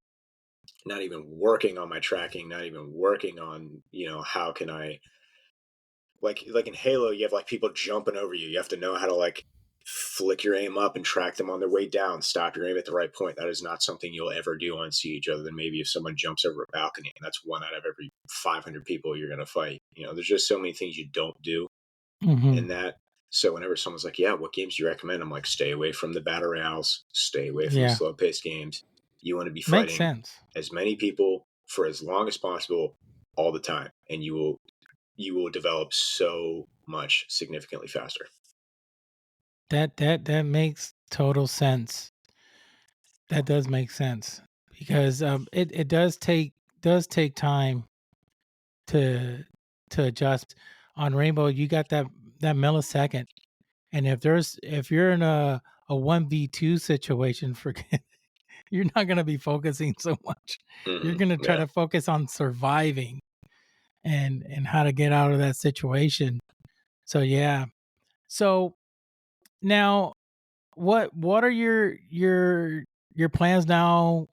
working on my tracking, not even working on, how can I, like in Halo, you have like people jumping over you. You have to know how to like flick your aim up and track them on their way down, stop your aim at the right point. That is not something you'll ever do on Siege, other than maybe if someone jumps over a balcony, and that's 1 out of every 500 people you're going to fight. There's just so many things you don't do in that. So whenever someone's like, yeah, what games do you recommend? I'm like, stay away from the battle royales, stay away from the slow-paced games. You want to be fighting as many people for as long as possible all the time, and you will develop so much significantly faster. That makes total sense. That does make sense because it does take time to adjust. On Rainbow, you got that millisecond, and if you're in a 1v2 situation, forget. You're not going to be focusing so much. You're going to try to focus on surviving and how to get out of that situation. So yeah. So now what are your plans now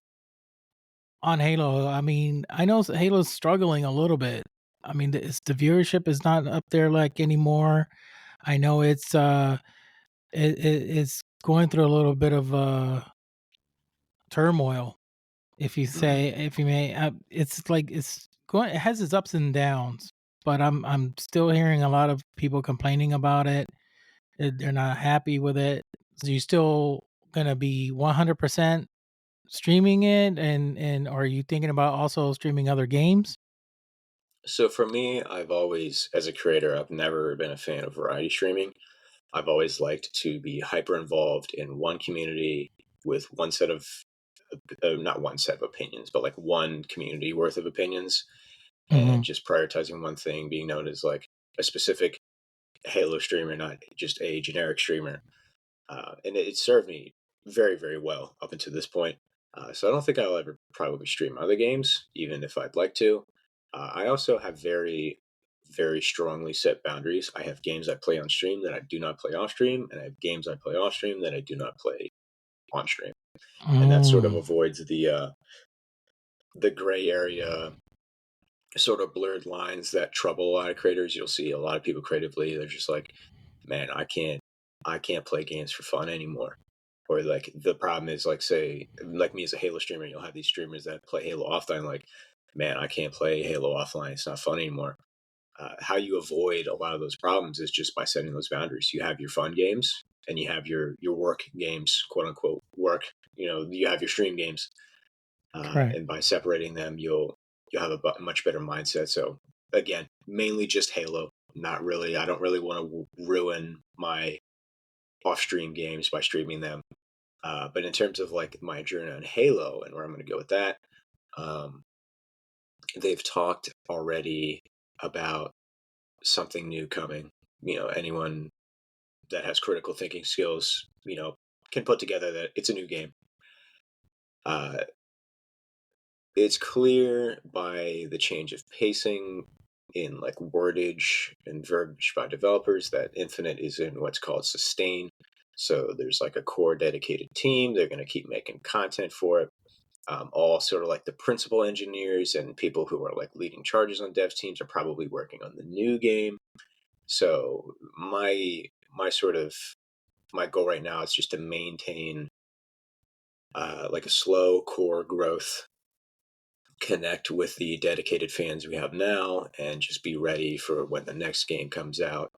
on Halo? I mean, I know Halo's struggling a little bit. I mean, the viewership is not up there like anymore. I know it's it's going through a little bit of turmoil, if you say, if you may. It's like it's going. It has its ups and downs, but I'm still hearing a lot of people complaining about it. They're not happy with it. So you still gonna be 100% streaming it, and are you thinking about also streaming other games? So for me, I've always, as a creator, I've never been a fan of variety streaming. I've always liked to be hyper involved in one community with one set of, not one set of opinions, but like one community worth of opinions, and just prioritizing one thing, being known as like a specific Halo streamer, not just a generic streamer. And it served me very, very well up until this point. So I don't think I'll ever probably stream other games, even if I'd like to. I also have very, very strongly set boundaries. I have games I play on stream that I do not play off stream, and I have games I play off stream that I do not play on stream. And that sort of avoids the gray area, sort of blurred lines that trouble a lot of creators. You'll see a lot of people creatively, they're just like, man, I can't play games for fun anymore. Or like the problem is, like, say, like me as a Halo streamer, you'll have these streamers that play Halo offline, like, man, I can't play Halo offline, it's not fun anymore. How you avoid a lot of those problems is just by setting those boundaries. You have your fun games, and you have your work games, quote unquote work. You have your stream games, and by separating them, you'll have a much better mindset. So again, mainly just Halo. Not really. I don't really want to ruin my off-stream games by streaming them. But in terms of like my journey on Halo and where I'm going to go with that, they've talked already about something new coming. Anyone that has critical thinking skills, can put together that it's a new game. it's clear by the change of pacing in like wordage and verbiage by developers that Infinite is in what's called sustain. So there's like a core dedicated team. They're going to keep making content for it. All sort of like the principal engineers and people who are like leading charges on dev teams are probably working on the new game. So my sort of my goal right now is just to maintain like a slow core growth, connect with the dedicated fans we have now, and just be ready for when the next game comes out.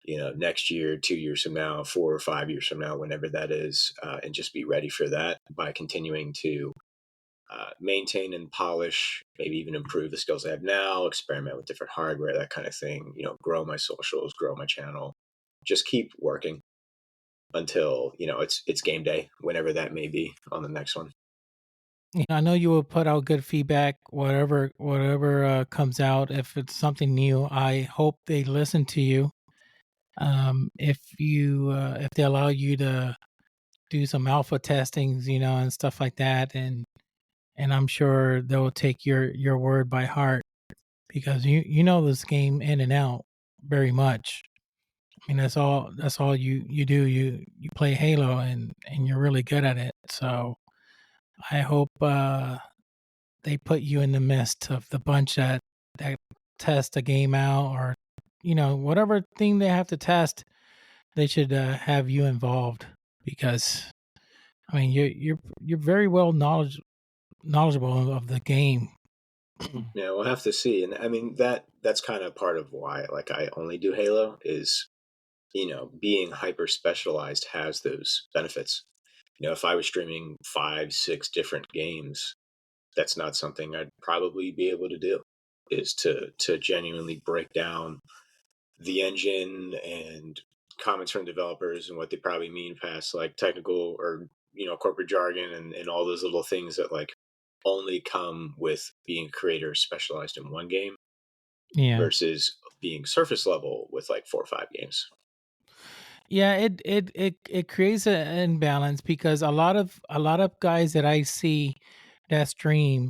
Next year, 2 years from now, 4 or 5 years from now, whenever that is, and just be ready for that by continuing to maintain and polish, maybe even improve the skills I have now, experiment with different hardware, that kind of thing. Grow my socials, grow my channel, just keep working until it's game day, whenever that may be on the next one. I know you will put out good feedback, whatever comes out. If it's something new, I hope they listen to you. If they allow you to do some alpha testings, and stuff like that, and I'm sure they'll take your word by heart because you know this game in and out very much. I mean, that's all you do. You play Halo and you're really good at it. So I hope they put you in the midst of the bunch that test a game out, or whatever thing they have to test. They should have you involved because I mean you're very well knowledgeable of the game. Yeah, we'll have to see. And I mean that's kind of part of why like I only do Halo is being hyper specialized has those benefits. If I was streaming 5, 6 different games, that's not something I'd probably be able to do. Is to genuinely break down the engine and comments from developers and what they probably mean past like technical or corporate jargon and all those little things that like only come with being a creator specialized in one game Yeah. versus being surface level with like 4 or 5 games. Yeah, it creates an imbalance because a lot of guys that I see that stream,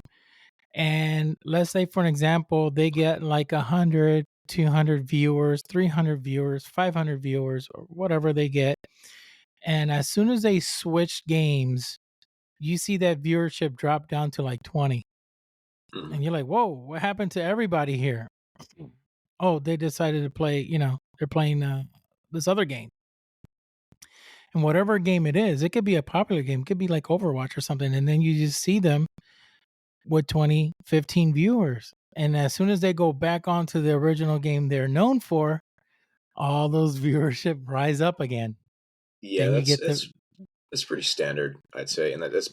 and let's say for an example they get like 100, 200 viewers, 300 viewers, 500 viewers, or whatever they get, and as soon as they switch games, you see that viewership drop down to like 20, Mhm. and you're like, whoa, what happened to everybody here? Oh, they decided to play, they're playing this other game. And whatever game it is, it could be a popular game, it could be like Overwatch or something, and then you just see them with 20, 15 viewers. And as soon as they go back onto the original game they're known for, all those viewership rise up again. Yeah, Then you that's get the that's that's pretty standard, I'd say, and yeah. that's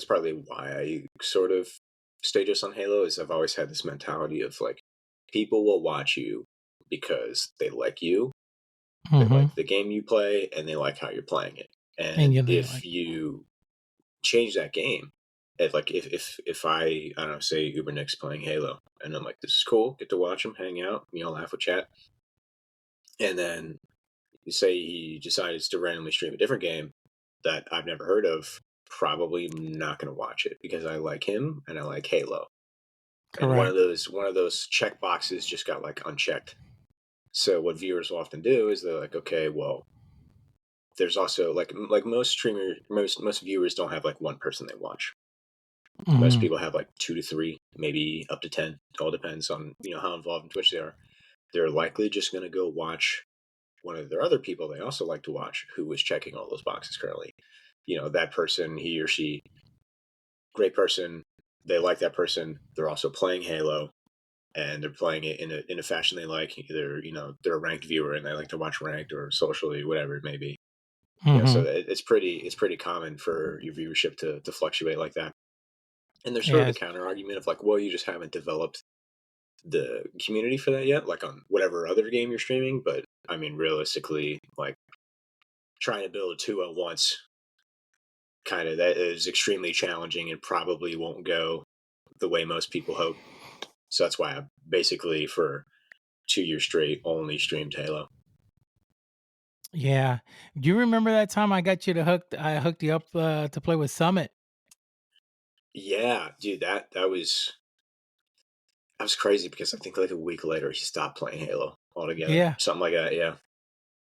partly why I sort of stay just on Halo. Is I've always had this mentality of like people will watch you because they like you, they Mhm. like the game you play, and they like how you're playing it. And And you're if like, you change that game, if I don't know, say Uber Nick's playing Halo, and I'm like, this is cool, get to watch him, hang out, laugh with chat, and then you say he decides to randomly stream a different game that I've never heard of, probably not going to watch it because I like him and I like Halo. And one of correct. those check boxes just got like unchecked. So what viewers will often do is they're like, okay, well, there's also like most viewers don't have like one person they watch. Most Mhm. people have like 2 to 3, maybe up to 10. It all depends on how involved in Twitch they are. They're likely just going to go watch one of their other people they also like to watch who is checking all those boxes currently. That person, he or she, great person. They like that person. They're also playing Halo, and they're playing it in a fashion they like. Either they're a ranked viewer and they like to watch ranked or socially, whatever it may be. So Mhm. it's pretty common for your viewership to fluctuate like that. And there's sort of the Yes. counter argument of like, well, you just haven't developed the community for that yet, like on whatever other game you're streaming. But I mean, realistically, like trying to build a two at once, kind of that is extremely challenging and probably won't go the way most people hope. So that's why I basically for 2 years straight only streamed Halo. Yeah. Do you remember that time I got you to I hooked you up to play with Summit? Yeah, dude, that was crazy because I think like a week later he stopped playing Halo altogether, Yeah. something like that. Yeah,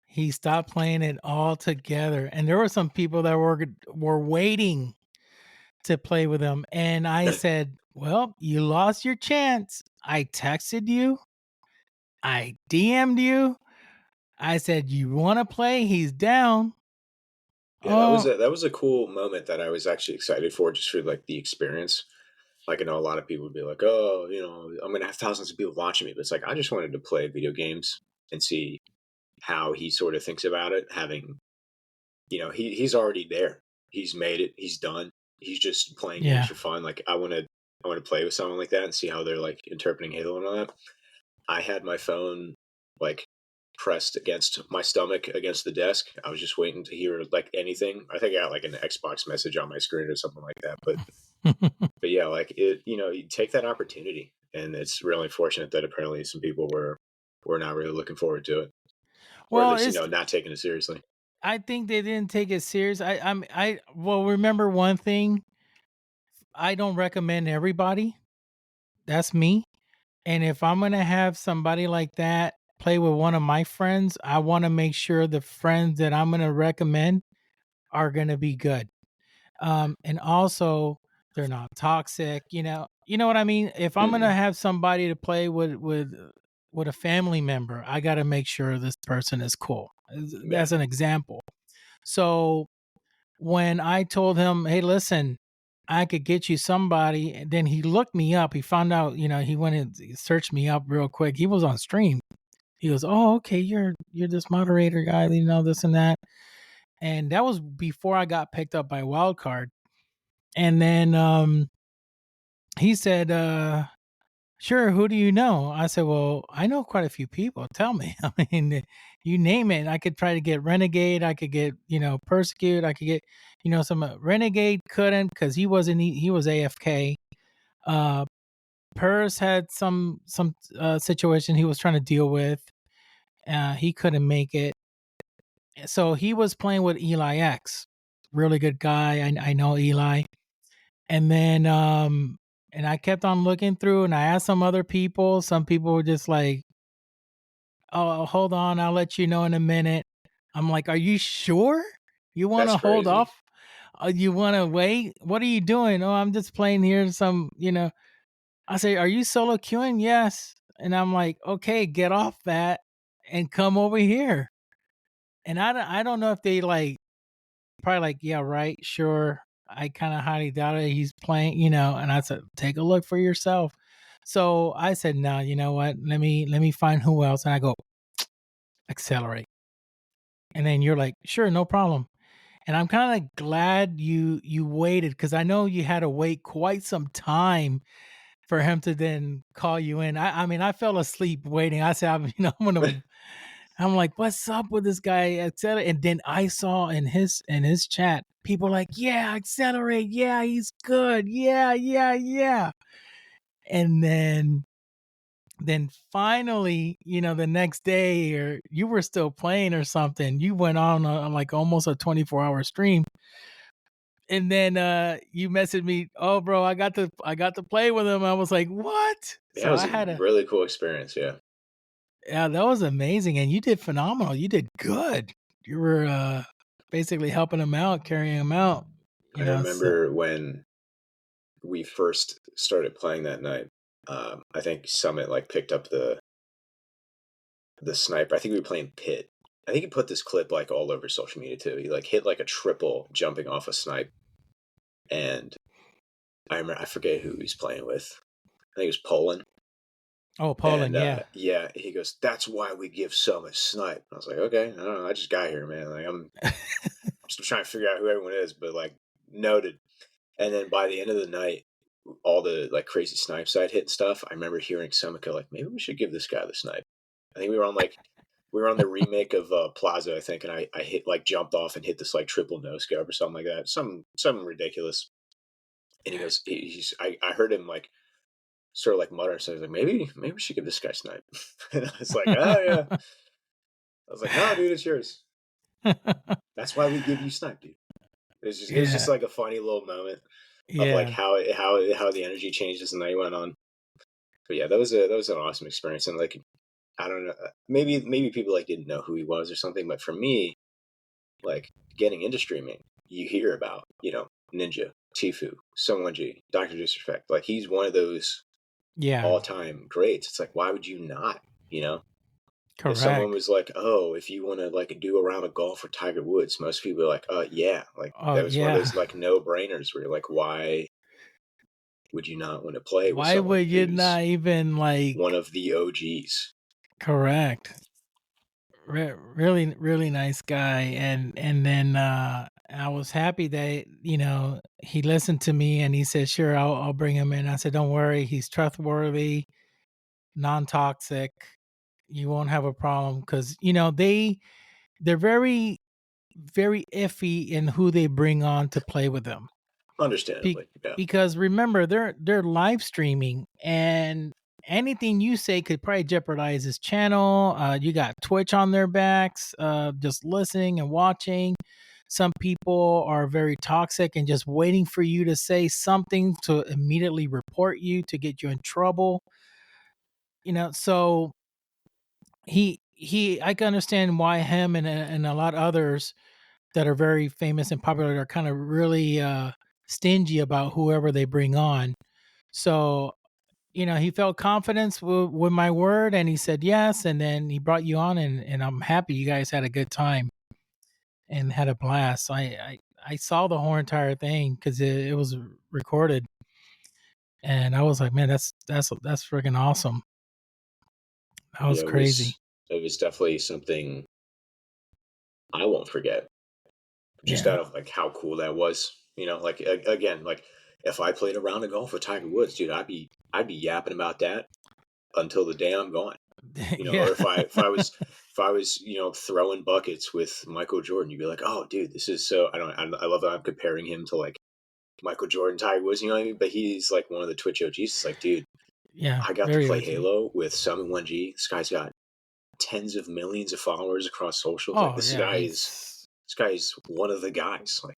He stopped playing it altogether, and there were some people that were waiting to play with him, and I said, "Well, you lost your chance. I texted you, I DM'd you. I said, "You wanna play?" He's down. yeah, that was Oh, a cool moment that I was actually excited for, just for like the experience. Like I know a lot of people would be like, "Oh, I'm gonna have thousands of people watching me," but it's like I just wanted to play video games and see how he sort of thinks about it. Having, he's already there. He's made it. He's done. He's just playing games yeah, for fun. Like I want to play with someone like that and see how they're like interpreting Halo and all that. I had my phone like pressed against my stomach against the desk. I was just waiting to hear like anything. I think I got like an Xbox message on my screen or something like that. But yeah, like you take that opportunity, and it's really unfortunate that apparently some people were not really looking forward to it, or at Well, least it's not taking it seriously. I think they didn't take it serious. Well, remember one thing, I don't recommend everybody. That's me. And if I'm gonna have somebody like that play with one of my friends, I wanna make sure the friends that I'm gonna recommend are gonna be good. And also they're not toxic, you know what I mean? If I'm Hmm. gonna have somebody to play with a family member, I gotta make sure this person is cool. Yeah, That's an example. So when I told him, "Hey, listen, I could get you somebody," and then he looked me up. He found out, he went and searched me up real quick. He was on stream. He goes, "Oh, okay, you're this moderator guy, this and that." And that was before I got picked up by Wildcard. And then he said, "Sure, who do you know?" I said, "Well, I know quite a few people. Tell me." I mean, you name it. I could try to get Renegade. I could get, Persecute. I could get, some Renegade couldn't because he was AFK. Uh, Purse had some situation he was trying to deal with. He couldn't make it, so he was playing with Eli X. Really good guy. I know Eli. And then and I kept on looking through and I asked some other people. Some people were just like, "Oh, hold on, I'll let you know in a minute." I'm like, "Are you sure? You want that's to hold crazy. off? You want to wait? What are you doing?" "Oh, I'm just playing here I say, "Are you solo queuing?" "Yes." And I'm like, "Okay, get off that and come over here." And I don't know if they like probably like, "Yeah, right, sure." I kind of highly doubt it. He's playing, and I said, "Take a look for yourself." So I said, "No, you know what? Let me find who else." And I go, "Accelerate." And then you're like, "Sure, no problem." And I'm kind of glad you waited because I know you had to wait quite some time for him to then call you in. I mean, I fell asleep waiting. I said, I'm like, "What's up with this guy?" Etc. And then I saw in his chat, people like, "Yeah, Accelerate. Yeah, he's good. Yeah, yeah, yeah." And then finally, the next day, or you were still playing or something. You went on like almost a 24-hour stream, and then you messaged me, "Oh, bro, I got to play with him." I was like, "What?" Yeah, it So was I a had a really cool experience. Yeah, Yeah, that was amazing, and you did phenomenal. You did good. You were, basically helping him out, carrying him out, I so remember when we first started playing that night. I think Summit like picked up the sniper. I think we were playing Pit. I think he put this clip like all over social media too. He like hit like a triple jumping off a snipe, and I forget who he's playing with. I think it was Poland. Oh, And Poland, yeah. yeah, he goes, "That's why we give Summit snipe." I was like, "Okay, I don't know. I just got here, man. Like I'm still trying to figure out who everyone is, but like noted." And then by the end of the night, all the like crazy snipe side hit and stuff. I remember hearing Summit go like, "Maybe we should give this guy the snipe." I think we were on the remake of Plaza, I think, and I hit like jumped off and hit this like triple no scope or something like that, some ridiculous. And he goes, I heard him like sort of like mutter, so I was like, maybe we should give this guy snipe. And I was like, oh yeah. I was like, no, dude, it's yours. That's why we give you snipe, dude. It was just Yeah. like a funny little moment. of like Yeah. how the energy changed as the night went on. But yeah, that was an awesome experience. And like, I don't know, maybe people like didn't know who he was or something, but for me, like getting into streaming, you hear about, Ninja, Tifu, G, Dr. Disrespect. Like he's one of those Yeah. all time greats. It's like, why would you not? You know, if someone Correct. was like, oh, if you want to like do a round of golf with Tiger Woods, most people are like, yeah, like Oh that was one of yeah. those like no brainers where you're like, why would you not want to play with Why someone would you who's not even one like of the OGs? correct? Really, really nice guy, and then I was happy that he listened to me and he said, "Sure, I'll bring him in." I said, "Don't worry, he's trustworthy, non-toxic. You won't have a problem because they're very, very iffy in who they bring on to play with them." Be- Understandably, yeah. because remember they're live streaming and anything you say could probably jeopardize his channel. You got Twitch on their backs, just listening and watching. Some people are very toxic and just waiting for you to say something to immediately report you to get you in trouble. So I can understand why him and a lot of others that are very famous and popular are kind of really stingy about whoever they bring on. So, he felt confidence with my word and he said yes. And then he brought you on and I'm happy you guys had a good time and had a blast. I saw the whole entire thing because it was recorded and I was like, man, that's freaking awesome. That was Yeah, crazy. it was definitely something I won't forget. Just Yeah. out of like how cool that was. Like again, like if I played a round of golf with Tiger Woods, dude, I'd be yapping about that until the day I'm gone. Yeah. Or if I was throwing buckets with Michael Jordan, you'd be like, oh, dude, this is so. I love that I'm comparing him to like Michael Jordan, Tiger Woods. You know what I mean? But he's like one of the Twitch OGs. It's like, dude, Yeah. I got to Very play OG. Halo with Mnk. This guy's got tens of millions of followers across socials. Like Oh yeah. this guy is one of the guys. Like,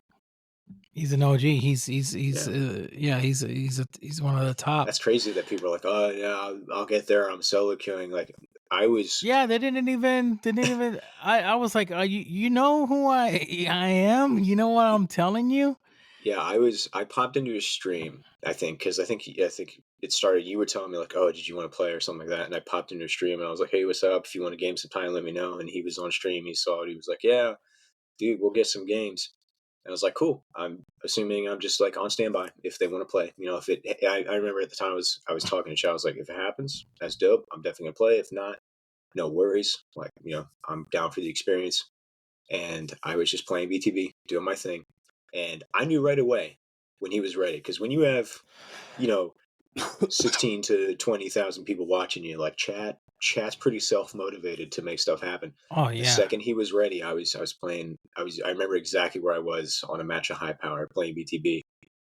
He's an OG. He's yeah, yeah, he's one of the top. that's crazy that people are like, oh yeah, I'll get there. I'm solo queuing. Like I was, Yeah, they didn't even I was like, you know who I am? You know what I'm telling you? yeah, I popped into his stream. I think it started. You were telling me like, oh, did you want to play or something like that? And I popped into his stream and I was like, hey, what's up? If you want to game some time, let me know. And he was on stream. He saw it. He was like, yeah, dude, we'll get some games. And I was like, cool. I'm assuming I'm just like on standby if they want to play. If it, I remember at the time I was talking to Chad. I was like, if it happens, that's dope. I'm definitely gonna play. If not, no worries. Like, I'm down for the experience. And I was just playing BTB, doing my thing. And I knew right away when he was ready. Because when you have, you know, 16 to 20,000 people watching you, like chat's pretty self-motivated to make stuff happen. Oh The yeah. second he was ready, I was playing, I remember exactly where I was on a match of high power playing BTB.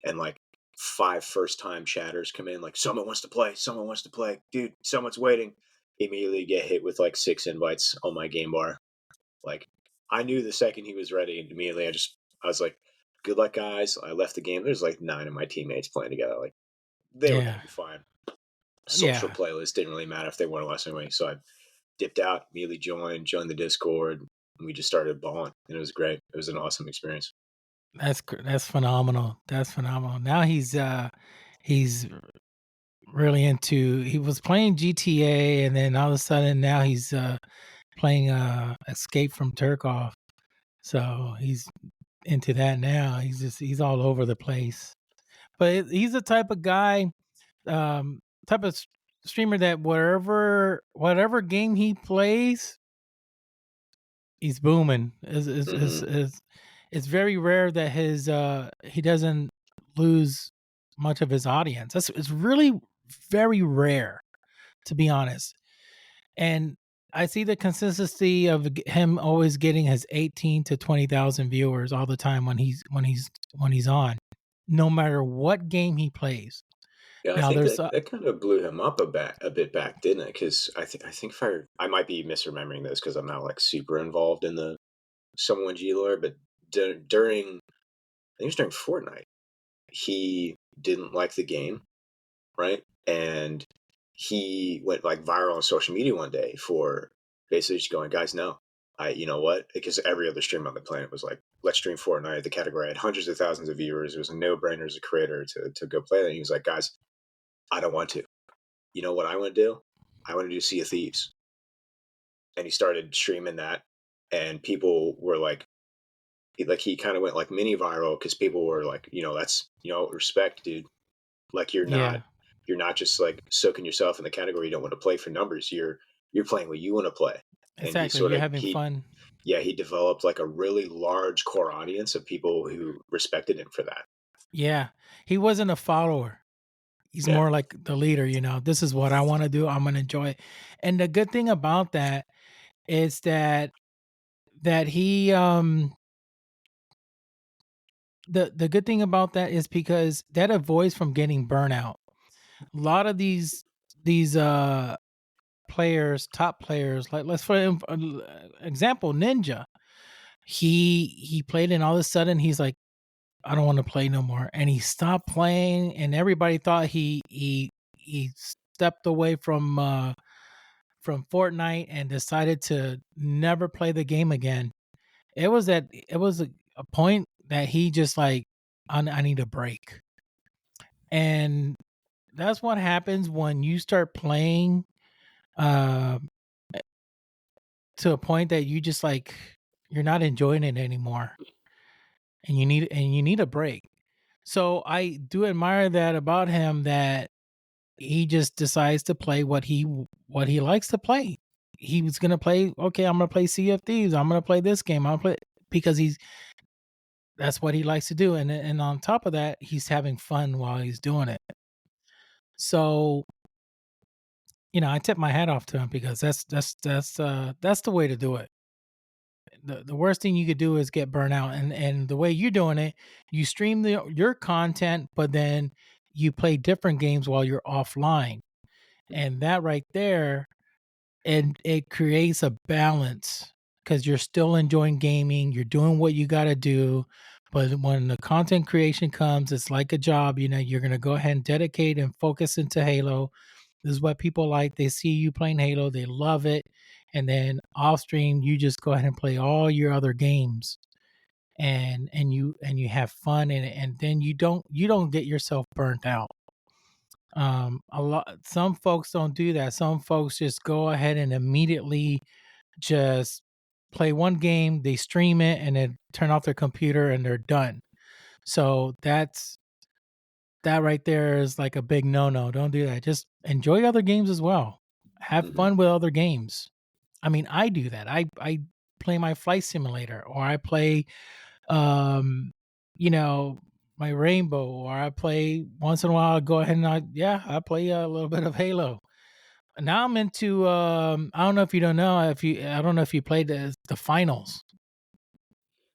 And like 5 first-time chatters come in, like, someone wants to play, dude, someone's waiting. Immediately get hit with like 6 invites on my game bar. Like, I knew the second he was ready, and immediately I was like, good luck, guys. I left the game. There's like 9 of my teammates playing together. Like, they were going Yeah. to be fine. Social Yeah. playlist didn't really matter if they weren't less anyway. So I dipped out, immediately joined the Discord, and we just started balling. And it was great. It was an awesome experience. That's phenomenal. That's phenomenal. Now he's really into he was playing GTA and then all of a sudden now he's playing Escape from Tarkov. So he's into that now. He's all over the place. But he's the type of guy, type of streamer that whatever game he plays, he's booming. Hmm. It's very rare that he doesn't lose much of his audience. It's really very rare, to be honest. And I see the consistency of him always getting his 18 to 20,000 viewers all the time when he's on, no matter what game he plays. Yeah, I Now think there's that kind of blew him up a bit back, didn't it? Because I think if I might be misremembering this because I'm not like super involved in the Someone G lore, but during I think it was during Fortnite. he didn't like the game, right? And he went like viral on social media one day for basically just going, guys, no, you know what? Because every other stream on the planet was like, let's stream Fortnite. The category had hundreds of thousands of viewers. It was a no-brainer as a creator to go play that. And he was like, guys, I don't want to. You know what I want to do? I want to do Sea of Thieves. And he started streaming that, and people were like he kind of went like mini viral because people were like, that's respect, dude. Like you're Yeah, not just like soaking yourself in the category you don't want to play for numbers. You're playing what you want to play. And exactly. You're having fun. he developed like a really large core audience of people who respected him for that. Yeah, he wasn't a follower. He's Yeah. more like the leader. This is what I want to do. I'm gonna enjoy it. And the good thing about that is that he the good thing about that is because that avoids from getting burnout. A lot of these players, top players, like let's for example, Ninja. He played, and all of a sudden he's like, I don't want to play no more, and he stopped playing, and everybody thought he stepped away from Fortnite and decided to never play the game again. It was a point that he just like, I need a break. And that's what happens when you start playing uh to a point that you just like, you're not enjoying it anymore, and you need a break. So I do admire that about him, that he just decides to play what he likes to play. He was gonna play, okay, I'm gonna play Sea of Thieves. I'm gonna play this game. I'm gonna play because that's what he likes to do. And on top of that, he's having fun while he's doing it. So, I tip my hat off to him, because that's the way to do it. The worst thing you could do is get burnt out. And the way you're doing it, you stream your content, but then you play different games while you're offline. And that right there, and it creates a balance, because you're still enjoying gaming, you're doing what you got to do, but when the content creation comes, it's like a job. You're going to go ahead and dedicate and focus into Halo. This is what people like. They see you playing Halo, they love it. And then off stream, you just go ahead and play all your other games, and you have fun in it, and then you don't get yourself burnt out. A lot Some folks don't do that. Some folks just go ahead and immediately just play one game, they stream it, and then turn off their computer, and they're done. So that right there is like a big no-no. Don't do that. Just enjoy other games as well. Have Hmm. fun with other games. I mean, I do that. I play my flight simulator, or I play um you know my Rainbow, or I play once in a while. I go ahead and I play a little bit of Halo. Now I'm into I don't know if you don't know if you I don't know if you played the finals.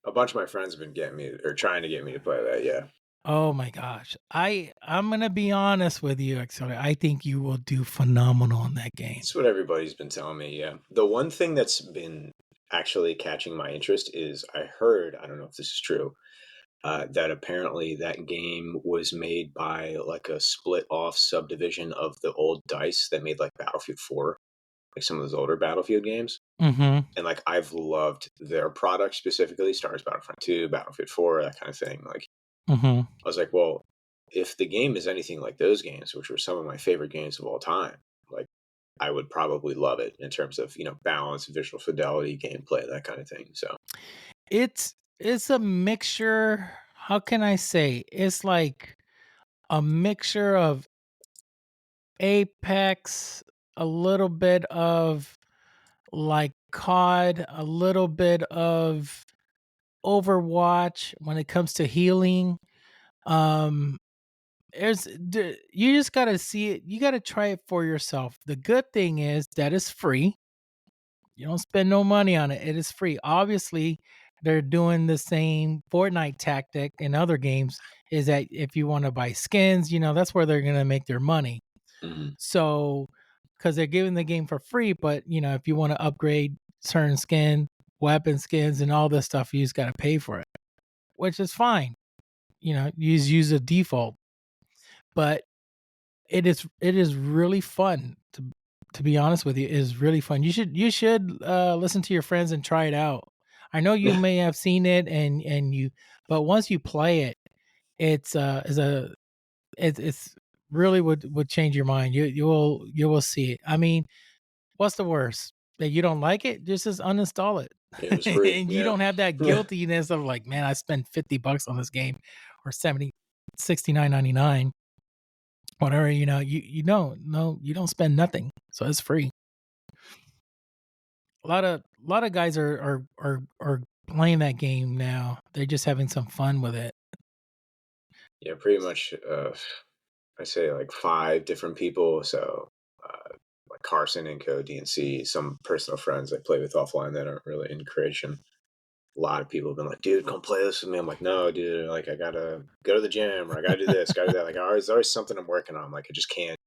A bunch of my friends have been getting me or trying to get me to play that. Yeah. Oh my gosh. I'm gonna be honest with you, XLR. I think you will do phenomenal in that game. That's what everybody's been telling me. Yeah. The one thing that's been actually catching my interest is I heard, I don't know if this is true, that apparently that game was made by like a split off subdivision of the old DICE that made like Battlefield 4, like some of those older Battlefield games. Mm-hmm. And like I've loved their product, specifically Star Wars Battlefront 2, Battlefield 4, that kind of thing. Like Mm-hmm. I was like, well, if the game is anything like those games, which were some of my favorite games of all time, like I would probably love it in terms of, balance, visual fidelity, gameplay, that kind of thing. So It's a mixture. How can I say? It's like a mixture of Apex, a little bit of like COD, a little bit of Overwatch when it comes to healing. Um, you just gotta see it. You gotta try it for yourself. The good thing is that it's free. You don't spend no money on it. It is free. Obviously, they're doing the same Fortnite tactic in other games. Is that if you want to buy skins, that's where they're gonna make their money. mhm. So, because they're giving the game for free, but if you want to upgrade certain weapon skins, and all this stuff, you just got to pay for it, which is fine. use a default. But it is really fun to be honest with you. It is really fun. You should listen to your friends and try it out. I know you may have seen it but once you play it, it's really would change your mind. You will see it. I mean, what's the worst? That you don't like it? Just uninstall it. It was free. And you Yeah. don't have that guiltiness of like, man, I spent $50 on this game, or 70, 69.99, whatever. You don't, no, you don't spend nothing, so it's free. A lot of guys are playing that game now. They're just having some fun with it. Yeah, pretty much. I say like 5 different people. So like Carson and Co, DNC, some personal friends I play with offline that aren't really in creation. A lot of people have been like, dude, come play this with me. I'm like, no, dude, like I gotta go to the gym, or I gotta do this, gotta do that. Like there's always something I'm working on. Like I just can't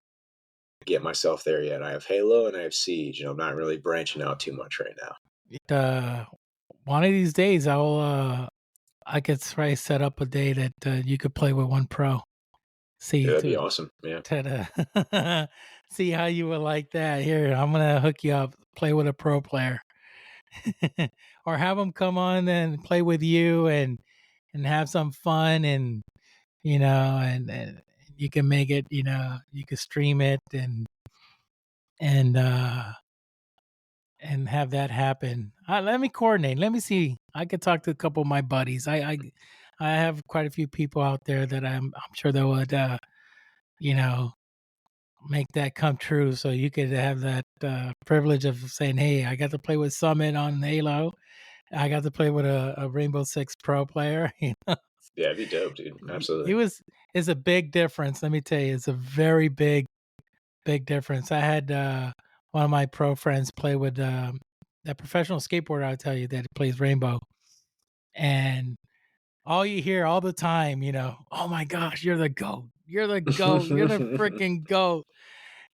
get myself there yet. I have Halo and I have Siege. I'm not really branching out too much right now. One of these days, I could try to set up a day that you could play with one pro. See Yeah, that'd be to awesome. Yeah. see how you would like that. Here, I'm gonna hook you up. Play with a pro player, or have them come on and play with you and have some fun, and and you can make it. You can stream it and uh and have that happen. Let me coordinate. Let me see. I could talk to a couple of my buddies. I have quite a few people out there that I'm sure they would you know make that come true. So you could have that privilege of saying, "Hey, I got to play with Summit on Halo. I got to play with a Rainbow Six Pro player." Yeah, it'd be dope, dude. It Absolutely. was It's a big difference. Let me tell you, it's a very big difference. I had one of my pro friends play with that professional skateboarder. I'll tell you that plays Rainbow, and all you hear all the time, "Oh my gosh, you're the goat! You're the goat! You're the freaking goat!"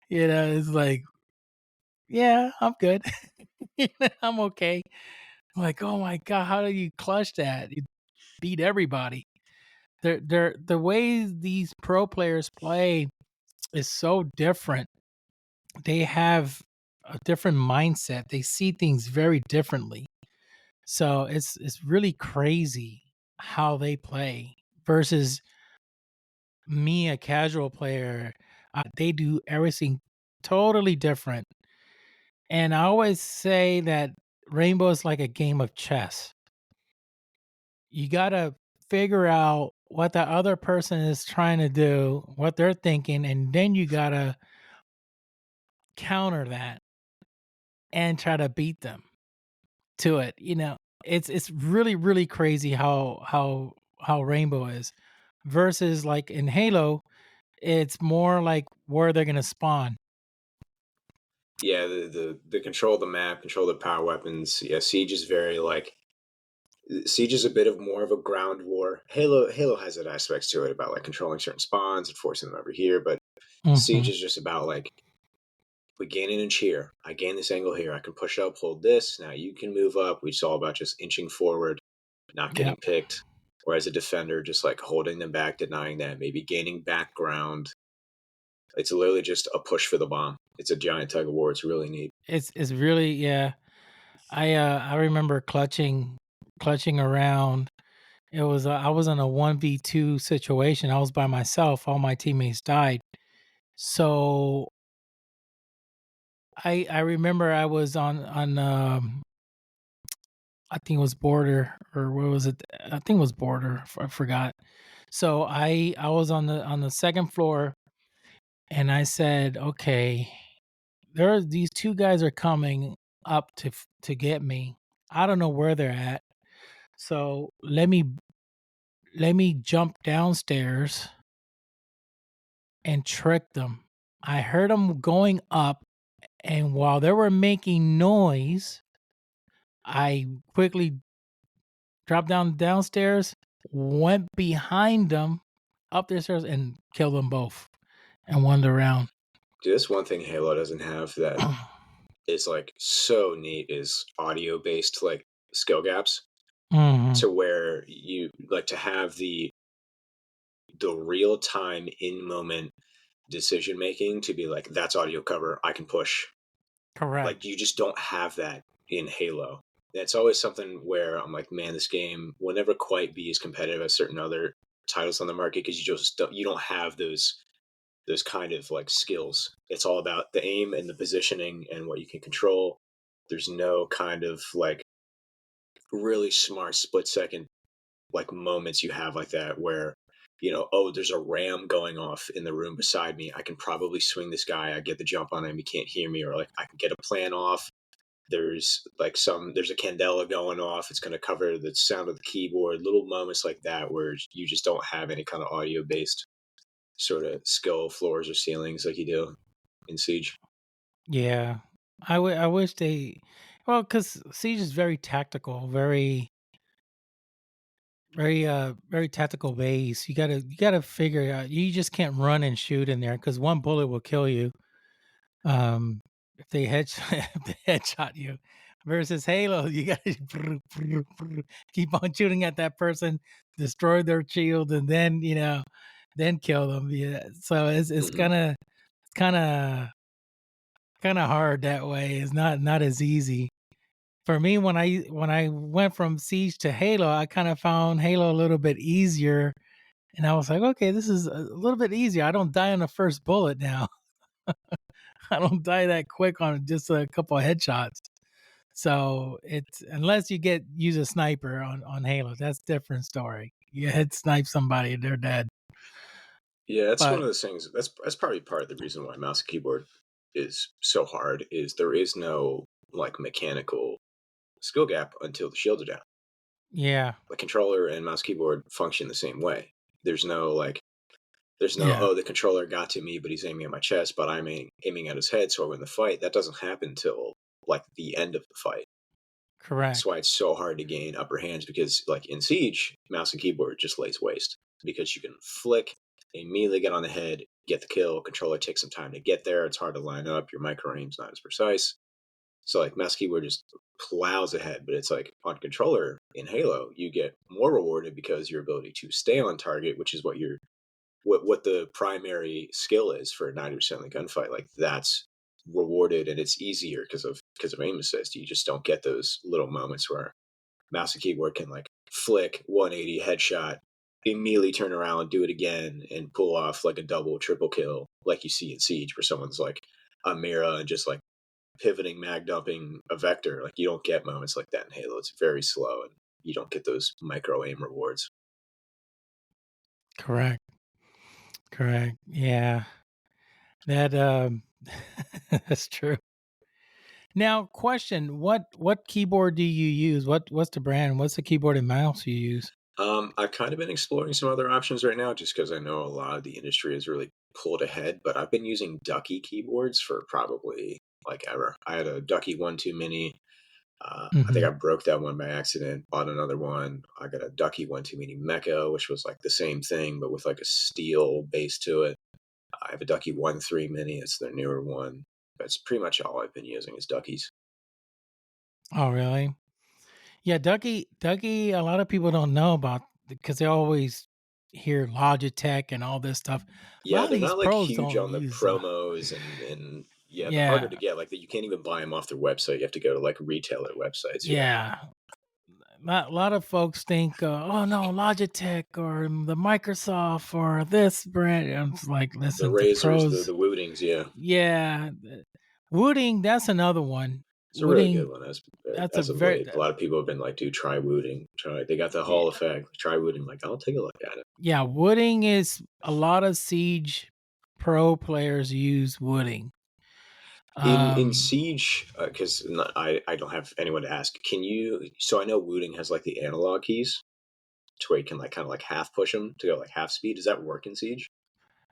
It's like, yeah, I'm good. I'm okay. I'm like, oh my god, how do you clutch that? You beat everybody. The way these pro players play is so different. They have a different mindset. They see things very differently. So it's really crazy how they play versus me, a casual player. They do everything totally different. And I always say that Rainbow is like a game of chess. You got to figure out what the other person is trying to do, what they're thinking, and then you got to counter that and try to beat them to it. It's really crazy how Rainbow is versus like in Halo, it's more like where they're going to spawn. Yeah, the control of the map, control the power weapons. Yeah, Siege is very like Siege is a bit of more of a ground war. Halo has that aspects to it about like controlling certain spawns and forcing them over here, but Siege Mhm. is just about like we gain an inch here. I gain this angle here. I can push up, hold this. Now you can move up. It's all about just inching forward, not getting Yep. picked. Whereas a defender, just like holding them back, denying that, maybe gaining background. It's literally just a push for the bomb. It's a giant tug of war. It's really neat. It's really, yeah. I remember clutching around. I was in a 1v2 situation. I was by myself. All my teammates died. So I remember I was on I think it was Border, or what was it? I think it was Border. I forgot. So I was on the second floor, and I said, "Okay, these two guys are coming up to get me. I don't know where they're at. So let me jump downstairs and trick them." I heard them going up, and while they were making noise, I quickly dropped downstairs, went behind them up their stairs, and killed them both and won the round. Dude, that's one thing Halo doesn't have that is like so neat is audio based like skill gaps Mhm. to where you like to have the the real time in moment decision making to be like, that's audio cover, I can push. Correct. Like, you just don't have that in Halo. It's always something where I'm like, man, this game will never quite be as competitive as certain other titles on the market because you don't have those kind of like skills. It's all about the aim and the positioning and what you can control. There's no kind of like really smart split second like moments you have like that where oh, there's a ram going off in the room beside me. I can probably swing this guy. I get the jump on him. He can't hear me, or like I can get a plan off. There's a candela going off. It's going to cover the sound of the keyboard. Little moments like that where you just don't have any kind of audio based sort of skill floors or ceilings like you do in Siege. Yeah. I wish they, well, because Siege is very tactical, very tactical base. You gotta figure out. You just can't run and shoot in there because one bullet will kill you. Um, if they if they headshot you, versus Halo, you gotta keep on shooting at that person, destroy their shield, and then then kill them. Yeah, so it's Mm-hmm. kind of hard that way. It's not as easy for me. When I went from Siege to Halo, I kind of found Halo a little bit easier, and I was like, okay, this is a little bit easier. I don't die on the first bullet now. I don't die that quick on just a couple of headshots. So it's unless you use a sniper on Halo, that's a different story. You head snipe somebody, they're dead. Yeah, that's one But of those things. That's probably part of the reason why mouse and keyboard is so hard. Is there is no like mechanical skill gap until the shields are down. yeah, Like controller and mouse keyboard function the same way. There's no yeah, oh, the controller got to me, but he's aiming at my chest, but I'm aiming at his head, so I win the fight. That doesn't happen until like the end of the fight. That's correct, why it's so hard to gain upper hands because like in Siege, mouse and keyboard just lays waste because you can flick, immediately get on the head, get the kill. Controller takes some time to get there. It's hard to line up. Your micro aim's not as precise. So like mouse keyboard just plows ahead, but it's like on controller in Halo, you get more rewarded because your ability to stay on target, which is what the primary skill is for 90% of the gunfight. Like that's rewarded and it's easier because of aim assist. You just don't get those little moments where mouse and keyboard can like flick 180 headshot, immediately turn around, do it again, and pull off like a double, triple kill, like you see in Siege, where someone's like a Mira and just like pivoting, mag dumping a vector. Like you don't get moments like that in Halo. It's very slow, and you don't get those micro aim rewards. correct, correct. Yeah, that that's true. Now, question: what keyboard do you use? What's the brand? What's the keyboard and mouse you use? I've kind of been exploring some other options right now, just because I know a lot of the industry has really pulled ahead. But I've been using Ducky keyboards for probably like ever. I had a Ducky 1-2 Mini. I think Hmm. I broke that one by accident. Bought another one. I got a Ducky 1-2 Mini Mecha, which was like the same thing but with like a steel base to it. I have a Ducky 1-3 Mini. It's their newer one. That's pretty much all I've been using is Duckies. Oh, really? Yeah, Dougie. A lot of people don't know about because they always hear Logitech and all this stuff. A Yeah, lot of they're these not like pros huge don't on the use. promos and yeah, they're harder Yeah, to get. Like you can't even buy them off their website. You have to go to like retailer websites. Yeah, yeah. A lot of folks think, oh no, Logitech or the Microsoft or this brand. I'm just like, the listen, the razors, pros. the Wootings. Yeah, Yeah, Wooding. That's another one. it's a really good Wooding. one That's a as of very late. A lot of people have been like, dude, try Wooting. Try. They got the yeah. Hall effect. Try Wooting. Like, I'll take a look at it. Yeah, Wooding is a lot of Siege pro players use Wooding. In Um, Siege, because I don't have anyone to ask. Can you? So I know Wooting has like the analog keys to where you can like kind of like half push them to go like half speed. Does that work in Siege?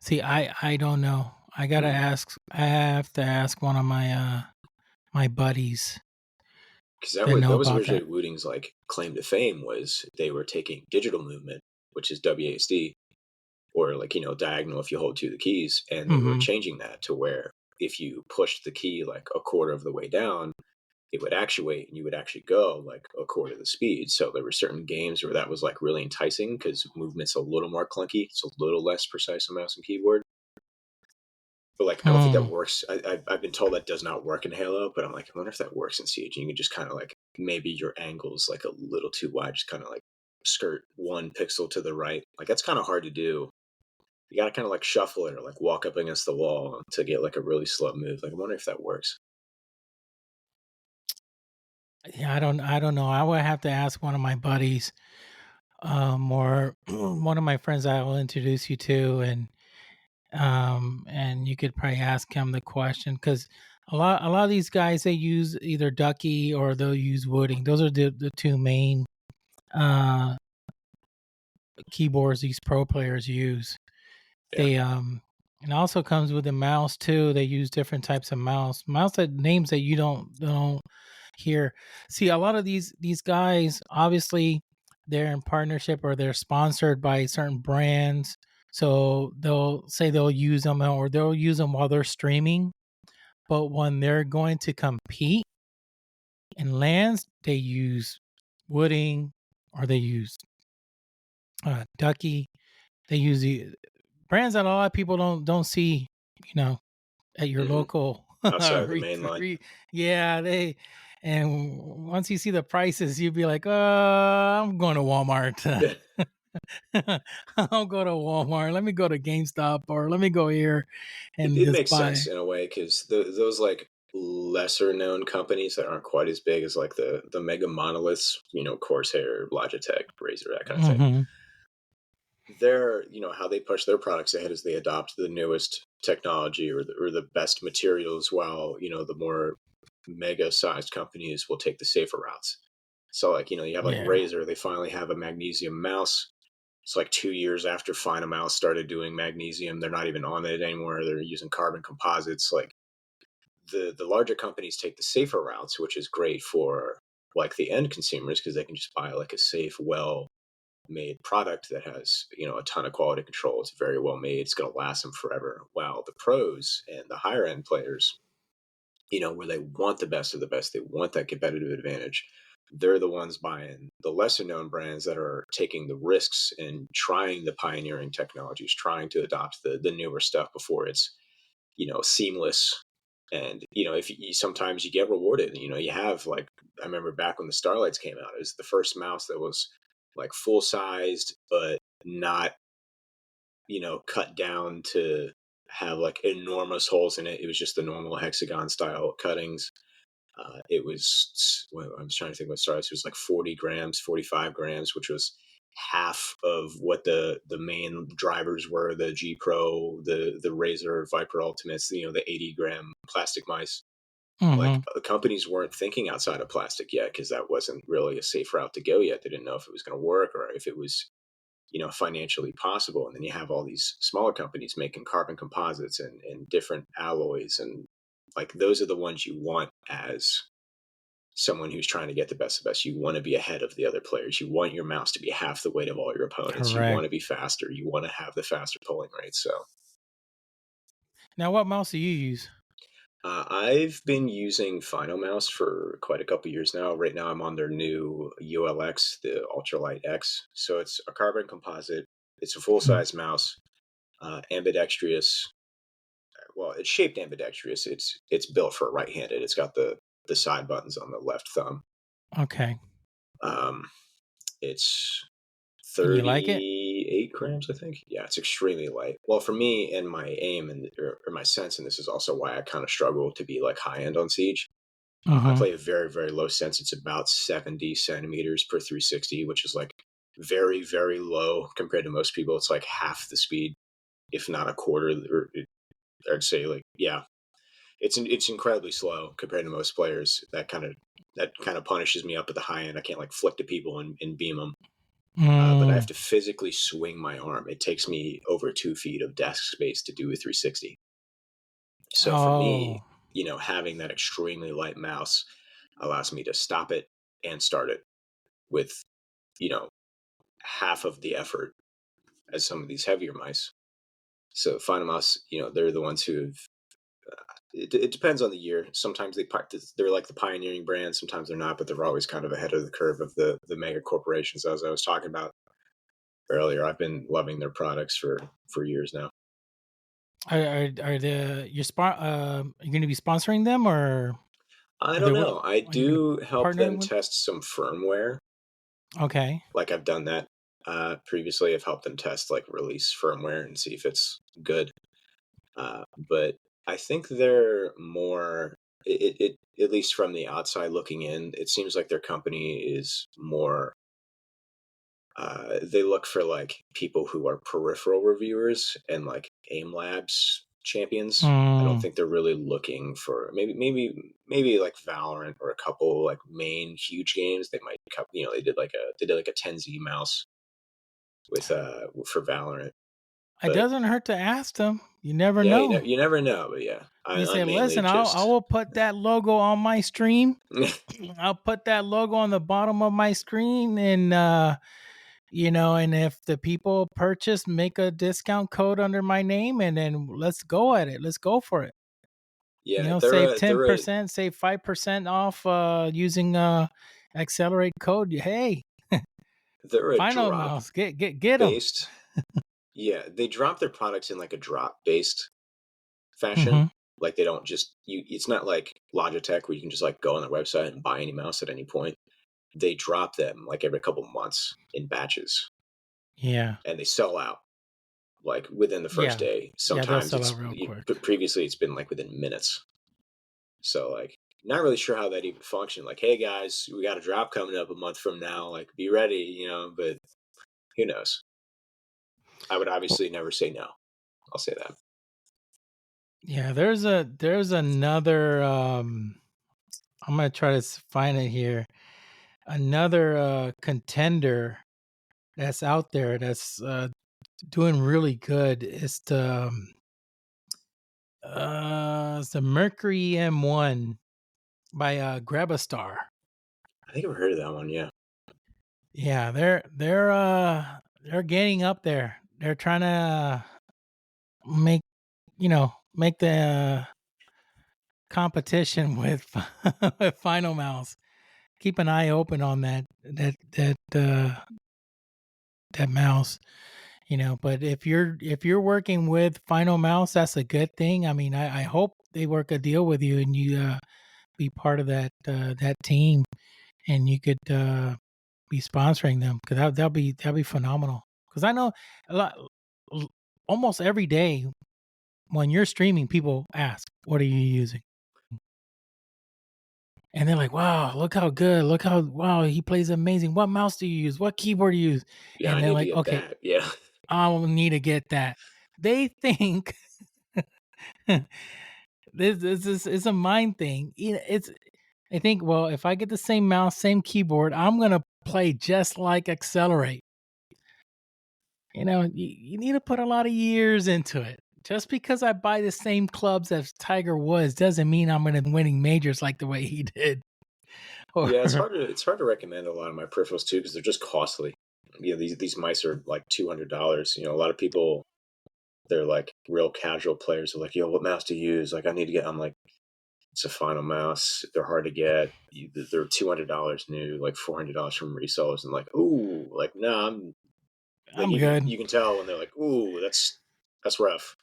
See, I don't know. I gotta Hmm. ask. I have to ask one of my buddies Because that know that was about that. originally Wooting's like claim to fame was they were taking digital movement, which is WASD, or like diagonal if you hold two of the keys, and they were Hmm. changing that to where if you push the key like a quarter of the way down, it would actuate and you would actually go like a quarter of the speed. So there were certain games where that was like really enticing because movement's a little more clunky. It's a little less precise on mouse and keyboard. But like, I don't think that Hmm. works. I've been told that does not work in Halo, but I'm like, I wonder if that works in Siege. And you can just kind of like, maybe your angle's like a little too wide, just kind of like skirt 1 pixel to the right. Like that's kind of hard to do. You got to kind of like shuffle it or like walk up against the wall to get like a really slow move. Like I wonder if that works. Yeah, I don't know. I would have to ask one of my buddies, or one of my friends I will introduce you to, and you could probably ask him the question because a lot of these guys, they use either Ducky or they'll use Wooding. Those are the two main uh keyboards these pro players use. Yeah. They it also comes with a mouse too. They use different types of mouse that names that you don't hear. See, a lot of these guys, obviously they're in partnership or they're sponsored by certain brands, so they'll say they'll use them or they'll use them while they're streaming. But when they're going to compete in lands, they use Wooding or they use Ducky. They use the brands that a lot of people don't see, you know, at your Hmm. local Outside of the main line. yeah, they, and once you see the prices, you'd be like, I'm going to Walmart. I'll go to Walmart. Let me go to GameStop or let me go here and It just makes sense buy. in a way because those like lesser known companies that aren't quite as big as like the mega monoliths, Corsair, Logitech, Razer, that kind of thing. Hmm. They're, how they push their products ahead is they adopt the newest technology or the best materials, while the more mega sized companies will take the safer routes. So like, you have like Yeah. Razer, they finally have a magnesium mouse. It's like 2 years after Mouse started doing magnesium. They're not even on it anymore. They're using carbon composites. Like the larger companies take the safer routes, which is great for like the end consumers because they can just buy like a safe, well made product that has a ton of quality control. It's very well made. It's going to last them forever. While the pros and the higher end players, where they want the best of the best, they want that competitive advantage. They're the ones buying the lesser known brands that are taking the risks and trying the pioneering technologies, trying to adopt the newer stuff before it's seamless. And if sometimes you get rewarded, you have like, I remember back when the Starlights came out, it was the first mouse that was like full sized but not cut down to have like enormous holes in it. It was just the normal hexagon style cuttings. It was, well, I was trying to think what Starlights, it was like 40 grams, 45 grams, which was half of what the main drivers were, the G Pro, the Razer Viper Ultimates, the 80-gram plastic mice. Like Hmm. the companies weren't thinking outside of plastic yet because that wasn't really a safe route to go yet. They didn't know if it was going to work or if it was financially possible. And then you have all these smaller companies making carbon composites and different alloys, and like those are the ones you want as someone who's trying to get the best of the best. You want to be ahead of the other players. You want your mouse to be half the weight of all your opponents. You want Correct. to be faster. You want to have the faster pulling rate. So Now, what mouse do you use? I've been using Final Mouse for quite a couple years now. Right now, I'm on their new ULX, the Ultralight X. So it's a carbon composite. It's a full Mm. size mouse, ambidextrous. Well, it's shaped ambidextrous. It's built for right handed. It's got the side buttons on the left thumb. Okay. Um, it's And you like it? 38 grams, I think. Yeah, it's extremely light. Well, for me and my aim or my sense, and this is also why I kind of struggle to be like high end on Siege. I Hmm. play a very, very low sense. It's about 70 centimeters per 360, which is like very, very low compared to most people. It's like half the speed, if not a quarter, or I'd say like, yeah, it's incredibly slow compared to most players. That kind of punishes me up at the high end. I can't like flick to people and beam them. But I have Mm. to physically swing my arm. It takes me over 2 feet of desk space to do a 360. So for me, Oh. having that extremely light mouse allows me to stop it and start it with, you know, half of the effort as some of these heavier mice. So Final Mouse, they're the ones who've It depends on the year. Sometimes they're like the pioneering brand. Sometimes they're not, but they're always kind of ahead of the curve of the mega corporations. As I was talking about earlier, I've been loving their products for years now. Are the your you going to be sponsoring them, or I are don't they know. I are you going to do help partner them with? test some firmware. Okay. Like I've done that previously. I've helped them test like release firmware and see if it's good. But I think they're more. At least from the outside looking in, it seems like their company is more. They look for like people who are peripheral reviewers and like AIM Labs champions. I don't Mm, think they're really looking for maybe like Valorant or a couple like main huge games. They might they did like a 10Z mouse with for Valorant. it But doesn't hurt to ask them. You never yeah, know. you never know. But yeah, You say, I'm mainly listen, I just will put that logo on my stream. I'll put that logo on the bottom of my screen, and and if the people purchase, make a discount code under my name, and then let's go at it. Let's go for it. yeah, Save they're a 10%, save 5% off using accelerate code. Hey, they're a final drop mouse, get them. based. Yeah, they drop their products in like a drop based fashion. Mm-hmm. Like they don't just you. It's not like Logitech where you can just like go on their website and buy any mouse at any point. They drop them like every couple months in batches, Yeah, and they sell out like within the first yeah, day. yeah. They'll Sometimes sell out real quick. but previously it's been like within minutes. So like not really sure how that even functioned. Like, hey guys, we got a drop coming up a month from now. Like, be ready. But who knows? I would obviously never say no. I'll say that. Yeah, there's another. I'm gonna try to find it here. Another contender that's out there that's doing really good is it's the Mercury M1 by Grabastar. I think I've heard of that one. Yeah. Yeah, they're getting up there. They're trying to make the competition with with Final Mouse. Keep an eye open on that mouse. But if you're working with Final Mouse, that's a good thing. I mean, I hope they work a deal with you and you be part of that team, and you could be sponsoring them, because that'll be phenomenal. Because I know a lot, almost every day when you're streaming, people ask, "What are you using?" And they're like, "Wow, look how good! Look how wow he plays amazing. What mouse do you use? What keyboard do you use?" Yeah, I And they're need to like, get "Okay, that. Yeah. I'll need to get that." They think this is a mind thing. It's I think, well, if I get the same mouse, same keyboard, I'm gonna play just like Accelerate. You need to put a lot of years into it. Just because I buy the same clubs as Tiger Woods doesn't mean I'm gonna be winning majors like the way he did. Or Yeah, it's hard to recommend a lot of my peripherals too because they're just costly. These mice are like $200. A lot of people they're like real casual players. They're like, "Yo, what mouse to use?" Like, I need to get. I'm like, it's a Final mouse. They're hard to get. They're $200 new, like $400 from resellers, and like, ooh, like, nah, I'm like, I'm even good. you can tell when they're like, ooh, that's rough.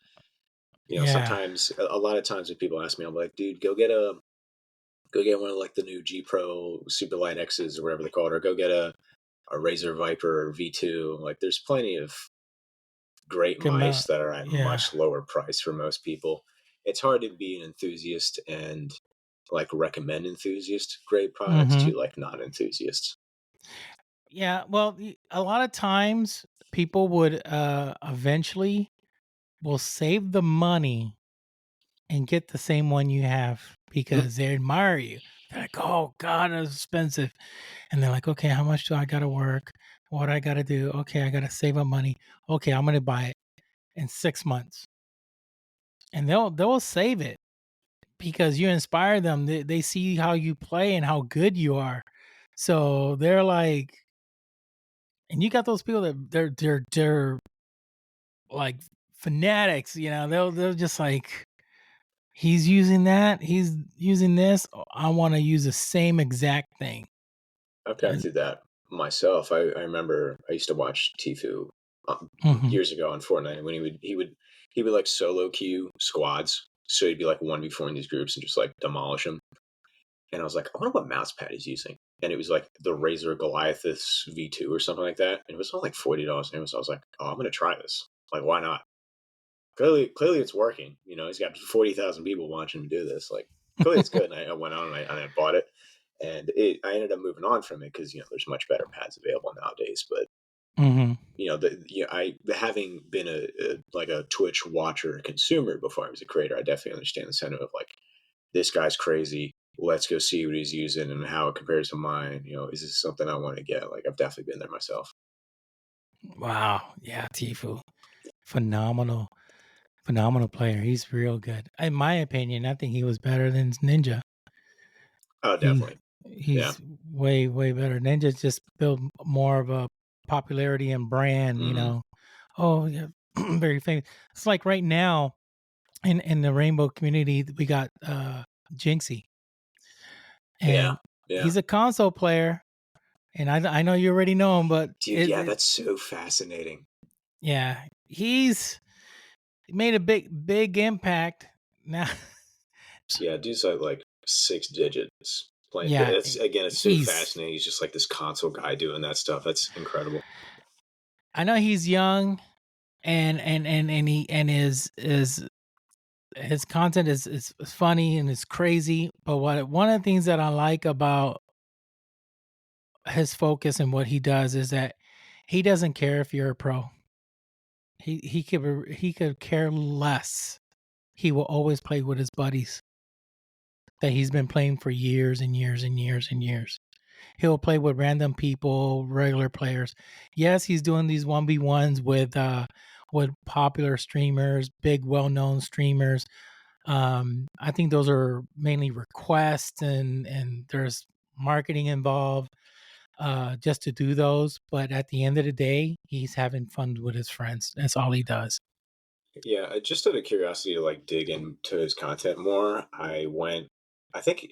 Yeah. Sometimes a lot of times when people ask me, I'm like, dude, go get one of like the new G Pro Superlight X's or whatever they call it, or go get a Razer Viper V2. Like, there's plenty of great Good mice amount. that are at Yeah. much lower price for most people. It's hard to be an enthusiast and like recommend enthusiast grade products Mm-hmm. to like non enthusiasts. Yeah. Well, a lot of times people would eventually will save the money and get the same one you have because they admire you. They're like, "Oh God, it's expensive," and they're like, "Okay, how much do I got to work? What I got to do? Okay, I got to save up money. Okay, I'm gonna buy it in 6 months," and they'll save it because you inspire them. They see how you play and how good you are, so they're like, and you got those people that they're like fanatics. They'll just like he's using that. He's using this. I want to use the same exact thing. I've gone through that myself. I remember I used to watch Tfue Mhm. years ago on Fortnite when he would like solo queue squads. So he'd be like 1v4 in these groups and just like demolish them. And I was like, I wonder what mouse pad he's using. And it was like the Razer Goliathus V2 or something like that. And it was only like $40 anyway. So I was like, oh, I'm going to try this. Like, why not? Clearly it's working. You know, he's got 40,000 people watching him do this. Like, clearly it's good. And I went on and I bought it. And I ended up moving on from it because, you know, there's much better pads available nowadays. But, Mhm. you know, having been a Twitch watcher consumer before I was a creator, I definitely understand the sentiment of like, this guy's crazy. Let's go see what he's using and how it compares to mine. You know, is this something I want to get? Like, I've definitely been there myself. Wow. Yeah, Tfue. Phenomenal player. He's real good. In my opinion, I think he was better than Ninja. Oh, He definitely. Yeah. he's way better. Ninja just built more of a popularity and brand, you Mm-hmm. know. Oh, yeah, very famous. It's like right now in the rainbow community, we got Jinxie, Yeah. and Yeah. he's a console player, and I know you already know him, but Dude, yeah, that's so fascinating. yeah, he's made a big impact now. Yeah, dude's like 6 digits playing. Yeah, It's again, it's so he's. fascinating. He's just like this console guy doing that stuff. That's incredible. I know he's young, and his content is funny and it's crazy. But one of the things that I like about his focus and what he does is that he doesn't care if you're a pro. He could care less. He will always play with his buddies that he's been playing for years and years and years and years. He'll play with random people, regular players. Yes, he's doing these 1v1s with popular streamers, big well-known streamers. I think those are mainly requests and there's marketing involved just to do those. But at the end of the day, he's having fun with his friends. That's all he does. Yeah, just out of curiosity to like dig into his content more, I went. I think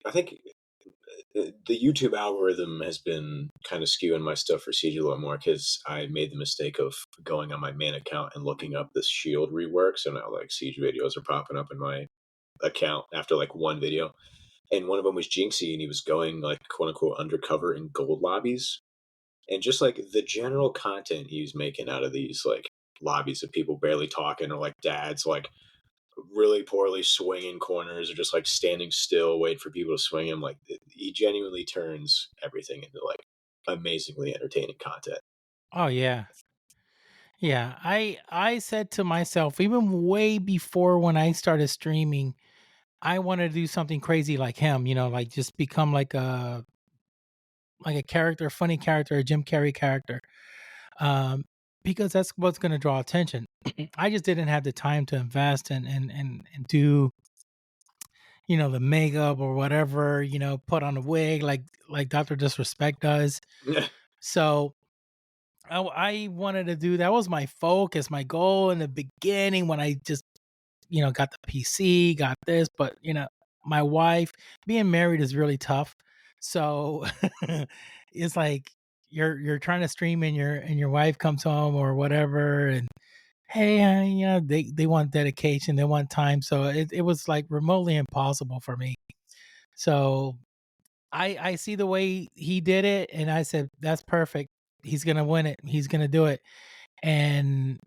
the YouTube algorithm has been kind of skewing my stuff for Siege a little more because I made the mistake of going on my main account and looking up this Shield rework. So now like Siege videos are popping up in my account after like one video, and one of them was Jinxie, and he was going like quote unquote undercover in gold lobbies, and just like the general content he was making out of these like lobbies of people barely talking or like dads like really poorly swinging corners or just like standing still, waiting for people to swing him. Like he genuinely turns everything into like amazingly entertaining content. Oh yeah. Yeah, I said to myself even way before when I started streaming, I wanted to do something crazy like him, like just become like a character, funny character, a Jim Carrey character. Um because that's what's going to draw attention. I just didn't have the time to invest and do, the makeup or whatever, put on a wig like Dr. Disrespect does. So I wanted to do that was my focus, my goal in the beginning when I just got the PC, got this, but my wife, being married is really tough. So it's like you're trying to stream and your wife comes home or whatever and hey, honey, they want dedication, they want time. So it was like remotely impossible for me. So I see the way he did it and I said, that's perfect. He's gonna win it. He's gonna do it. And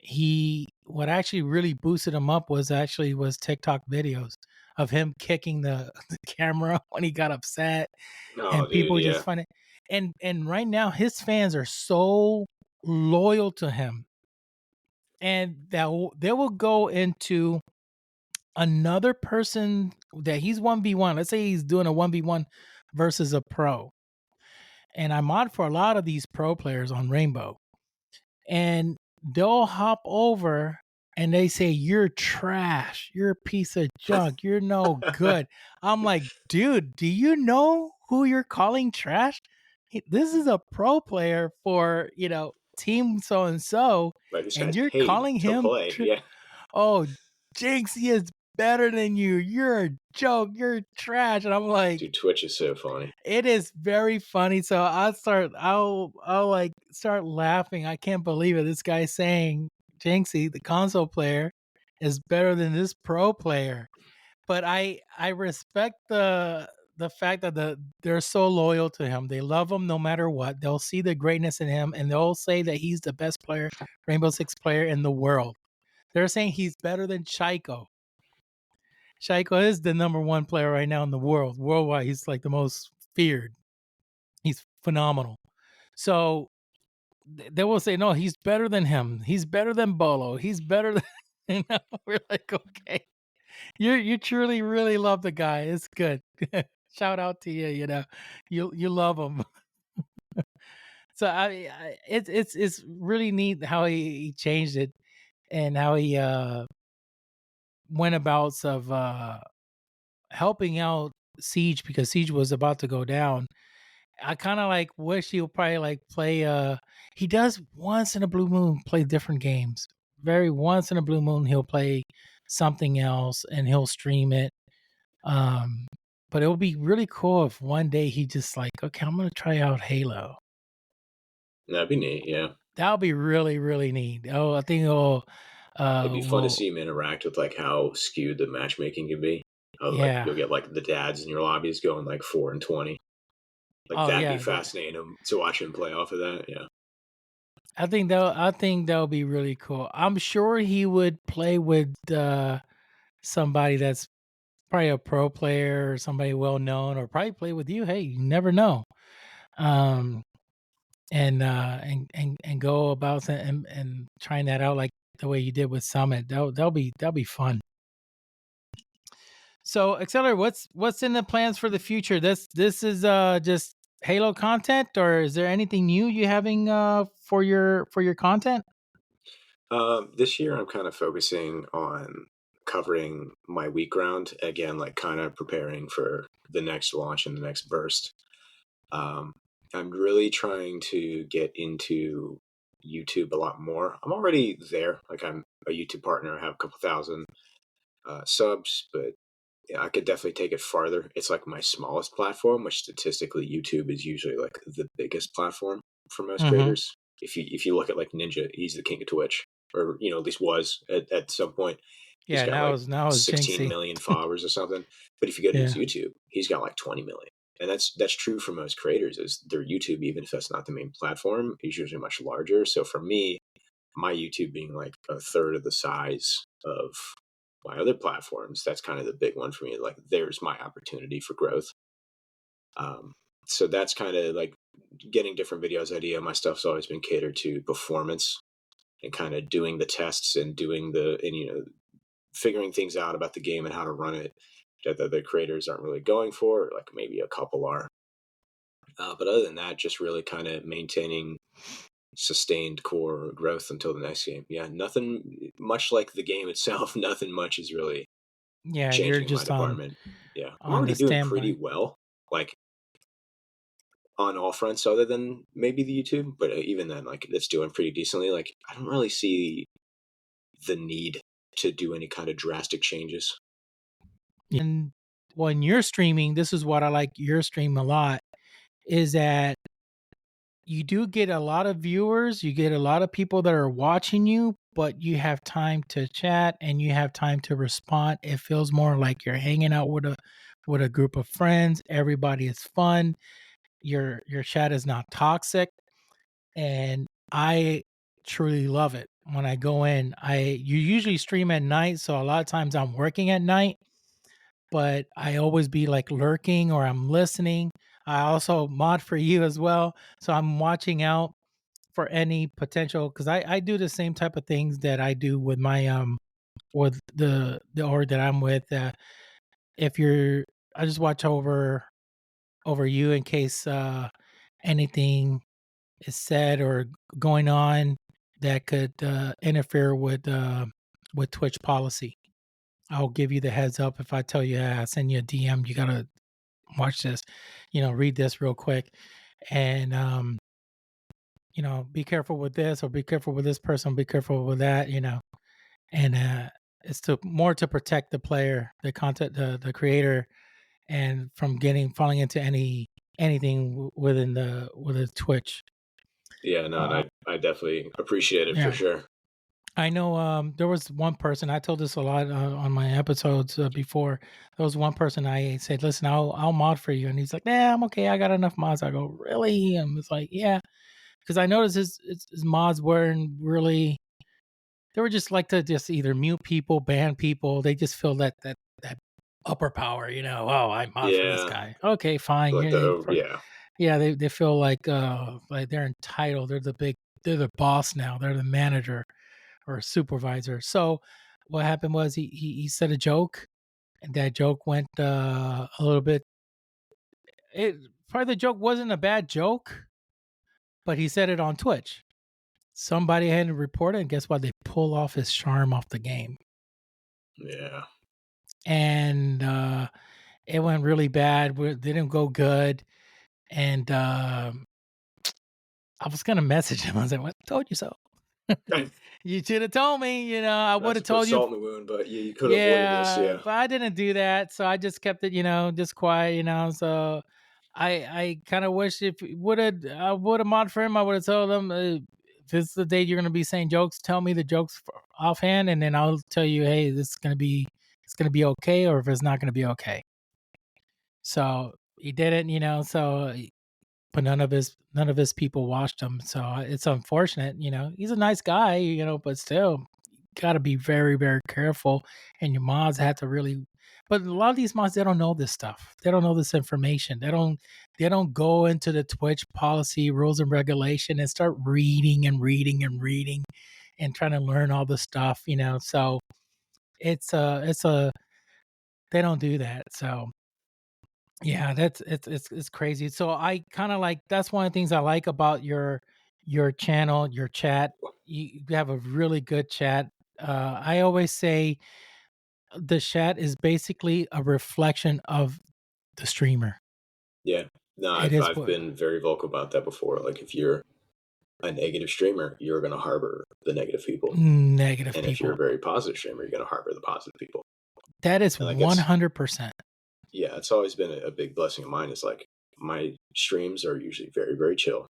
what actually really boosted him up was TikTok videos of him kicking the, the camera when he got upset Oh, and dude, people just yeah. find it. And right now his fans are so loyal to him and they will go into another person that he's 1v1. Let's say he's doing a 1v1 versus a pro. And I mod for a lot of these pro players on Rainbow. And they'll hop over and they say, you're trash. You're a piece of junk. You're no good. I'm like, dude, do you know who you're calling trash? This is a pro player for, team so and so, Like this and guy's you're paid calling to him. play. Yeah. Oh, Jinx, he is better than you. You're a joke. You're trash." And I'm like, Dude, Twitch is so funny. it is very funny. So I'll like start laughing. I can't believe it. This guy saying Jinxie, the console player, is better than this pro player. But I respect the fact that they're so loyal to him. They love him no matter what. They'll see the greatness in him and they'll say that he's the best player, Rainbow Six player in the world. They're saying he's better than Shaiko. Shaiko is the number one player right now in the world. Worldwide, he's like the most feared. He's phenomenal. So they will say, no, he's better than him. He's better than Bolo. He's better than we're like, okay. You truly really love the guy. It's good. Shout out to you, you love him. So it's really neat how he changed it and how he went about of helping out Siege because Siege was about to go down. I kind of like wish he would probably like play he does once in a blue moon play different games. Very once in a blue moon he'll play something else and he'll stream it. But it would be really cool if one day he just like, okay, I'm gonna try out Halo. That'd be neat, yeah. That would be really, really neat. Oh, I think it'd be fun to see him interact with like how skewed the matchmaking can be. How like you'll get like the dads in your lobbies going like 4-20. Like that'd be fascinating to watch him play off of that. Yeah. I think that would be really cool. I'm sure he would play with somebody that's probably a pro player or somebody well known, or probably play with you. Hey, you never know. And go about and trying that out like the way you did with Summit. That'll be fun. So, XLR, what's in the plans for the future? This is just Halo content, or is there anything new you having for your content? This year I'm kind of focusing on covering my week round again, like kind of preparing for the next launch and the next burst. I'm really trying to get into YouTube a lot more. I'm already there. Like I'm a YouTube partner. I have a couple thousand subs, but I could definitely take it farther. It's like my smallest platform, which statistically YouTube is usually like the biggest platform for most creators. If you look at like Ninja, he's the king of Twitch, or at least was at some point. Yeah, he's got now 16 million followers or something. But if you go to his YouTube, he's got like 20 million. And that's true for most creators. Is their YouTube, even if that's not the main platform, is usually much larger. So for me, my YouTube being like a third of the size of my other platforms, that's kind of the big one for me. Like there's my opportunity for growth. So that's kind of like getting different videos idea. My stuff's always been catered to performance and kind of doing the tests and figuring things out about the game and how to run it that the creators aren't really going for. Like maybe a couple are. But other than that, just really kind of maintaining sustained core growth until the next game. Yeah, nothing much like the game itself. Nothing much is really changing you're just in my department. Yeah, I'm on already the doing standby. pretty well, like on all fronts, other than maybe the YouTube. But even then, like it's doing pretty decently. Like I don't really see the need to do any kind of drastic changes. And when you're streaming, this is what I like your stream a lot, is that you do get a lot of viewers, you get a lot of people that are watching you, but you have time to chat and you have time to respond. It feels more like you're hanging out with a group of friends. Everybody is fun. Your chat is not toxic, and I truly love it. When I go in, you usually stream at night, so a lot of times I'm working at night, but I always be like lurking or I'm listening. I also mod for you as well, so I'm watching out for any potential, because I do the same type of things that I do with my with the org that I'm with. If you're, I just watch over you in case anything is said or going on that could interfere with Twitch policy. I'll give you the heads up if I tell you, I send you a DM, you gotta watch this, read this real quick, and be careful with this, or be careful with this person, be careful with that, and It's to more to protect the player, the content, the creator, and from falling into anything within Twitch. Yeah, no, and Uh, I definitely appreciate it for yeah, sure. I know. There was one person I told this a lot on my episodes before. There was one person I said, "Listen, I'll mod for you," and he's like, "Nah, I'm okay. I got enough mods." I go, "Really?" And it's like, "Yeah," because I noticed his mods weren't really. They were just like to just either mute people, ban people. They just feel that upper power, Oh, I mod for this Yeah, guy. Okay, fine. like yeah, Yeah, they feel like they're entitled. They're the boss now. They're the manager or supervisor. So what happened was he said a joke, and that joke went a little bit. It Part of the joke wasn't a bad joke, but he said it on Twitch. Somebody had to report it, and guess what? They pull off his charm off the game, yeah. and it went really bad. It didn't go good, and I was gonna message him. I was like, "What? Told you so." You should have told me. I Not would to have put told you. salt in the wound, but yeah, you could have avoided this. Yeah, Yeah, but I didn't do that, so I just kept it, just quiet, So I kind of wish if I would have mod for him, I would have told him, if this is the day you're gonna be saying jokes, tell me the jokes offhand, and then I'll tell you, hey, it's gonna be okay, or if it's not gonna be okay. So he didn't, but none of his people watched him. So it's unfortunate. He's a nice guy, but still, got to be very, very careful. And your mods have to really. But a lot of these mods, they don't know this stuff. They don't know this information. They don't go into the Twitch policy, rules and regulation, and start reading and reading and reading, and trying to learn all the stuff. So it's a they don't do that. So yeah, it's crazy. So I kind of like that's one of the things I like about your channel, your chat. You have a really good chat. I always say the chat is basically a reflection of the streamer. yeah. No, It I've is I've what been very vocal about that before. Like, if you're a negative streamer, you're going to harbor the negative people, negative and if you're people. a very positive streamer, you're going to harbor the positive people. That is And like it's 100%. yeah, it's always been a big blessing of mine. Is like my streams are usually very very chill,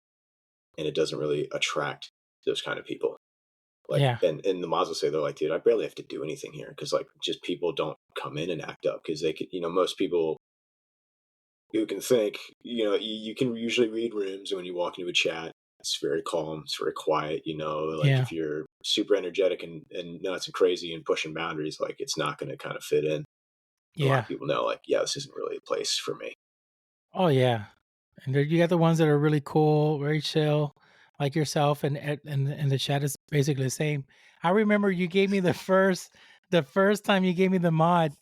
and it doesn't really attract those kind of people. Like, Yeah. and the mods will say, they're like, dude, I barely have to do anything here, because like just people don't come in and act up, because they could, most people who can think, you can usually read rooms when you walk into a chat. It's very calm, it's very quiet. Like Yeah. if you're super energetic and nuts and crazy and pushing boundaries, like it's not going to kind of fit in. A lot Yeah. of people know, like, yeah, this isn't really a place for me. Oh yeah. And there, you got the ones that are really cool, very chill, like yourself, and the chat is basically the same. I remember you gave me the first time you gave me the mod.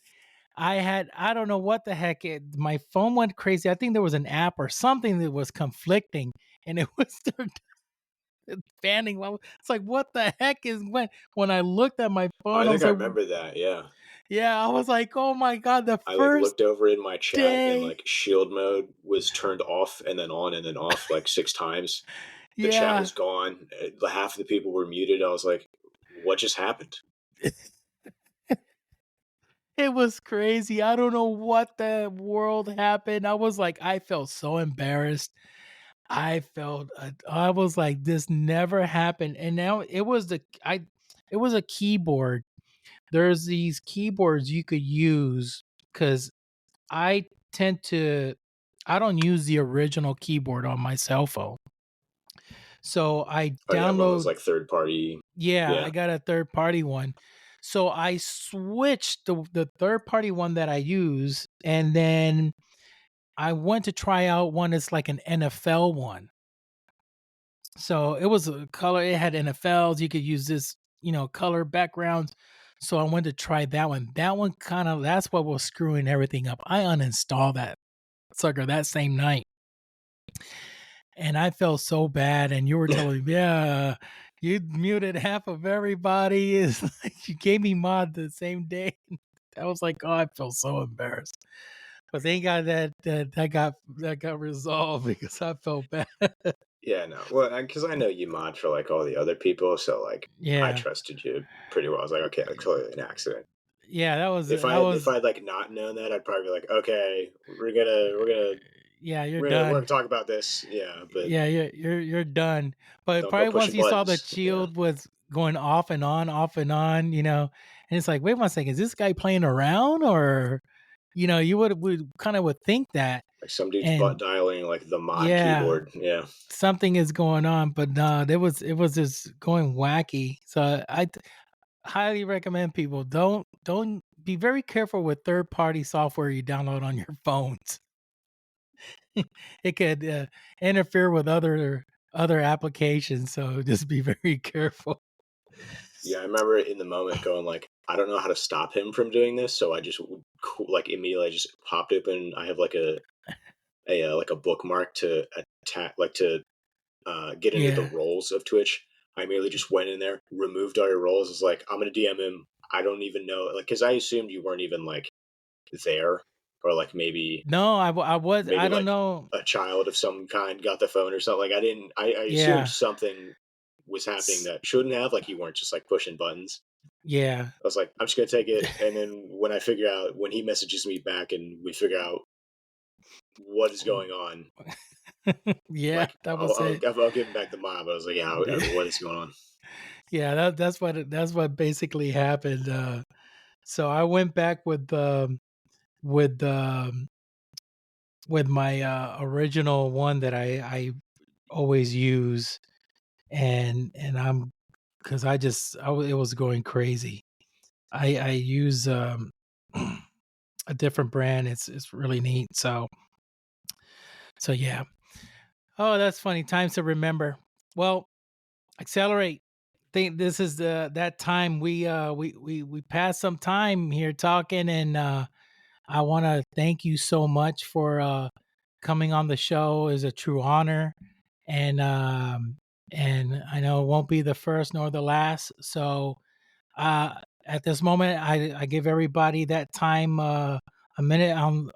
I don't know what the heck my phone went crazy. I think there was an app or something that was conflicting, and it was banning. It's like what the heck is when I looked at my phone, I I think was I like, remember that. Yeah, yeah, I was like, oh my god, the I like first looked over in my chat, and day, like shield mode was turned off and then on and then off like 6 times. The chat yeah. was gone. The half of the people were muted. I was like, what just happened? It was crazy. I don't know what the world happened. I was like, I felt so embarrassed. I was like, this never happened. And now it was a keyboard. There's these keyboards you could use because I tend to, I don't use the original keyboard on my cell phone. So I Oh, you have one of those download, like third party. yeah, I Yeah. got a third party one. So I switched the third party one that I use, and then I went to try out one that's like an NFL one. So it was a color, it had NFLs, you could use this, color backgrounds. So I went to try that one. That one that's what was screwing everything up. I uninstalled that sucker that same night. And I felt so bad. And you were telling me, yeah, you muted half of everybody. Is like you gave me mod the same day. I was like, oh, I felt so embarrassed. But thank God that got resolved because I felt bad. Yeah, no. Well, because I know you mod for like all the other people, so like I Yeah. trusted you pretty well. I was like, okay, like clearly an accident. Yeah, that If was I had like not known that, I'd probably be like, okay, we're gonna yeah, you're we're done. gonna talk about this. Yeah, but Yeah, you're done. But don't go probably once pushing you saw the buttons. Yeah, shield was going off and on, and it's like, wait 1 second, is this guy playing around or, you would kind of would think that, like some dude's butt and dialing like the mod yeah, keyboard. Yeah, something is going on, but no, it was just going wacky. So highly recommend people don't be very careful with third party software you download on your phones. It could interfere with other applications, so just be very careful. yeah. I remember in the moment going like, I don't know how to stop him from doing this, so I just like immediately I just popped open. I have like a like a bookmark to attack like to get into the Yeah. roles of Twitch. I merely just went in there, removed all your roles. It's like I'm gonna DM him. I don't even know, like, because I assumed you weren't even like there, or like No, I was, maybe I don't like know. a child of some kind got the phone or something. Like I didn't. I assumed Yeah. something was happening S- that shouldn't have. Like you weren't just like pushing buttons. Yeah. I was like, I'm just gonna take it, and then when I figure out when he messages me back and we figure out what is going on, Yeah, like that was it. I'll give him back the mob. I was like, yeah, what is going on? Yeah, that's what basically happened. So I went back with um with my original one that I always use, and I'm because it was going crazy. I use a different brand. It's really neat. So yeah. Oh, that's funny. Times to remember. Well, accelerate. Think this is that time we passed some time here talking, and I want to thank you so much for coming on the show. Is a true honor, and and I know it won't be the first nor the last. So uh, at this moment, I give everybody that time, a minute on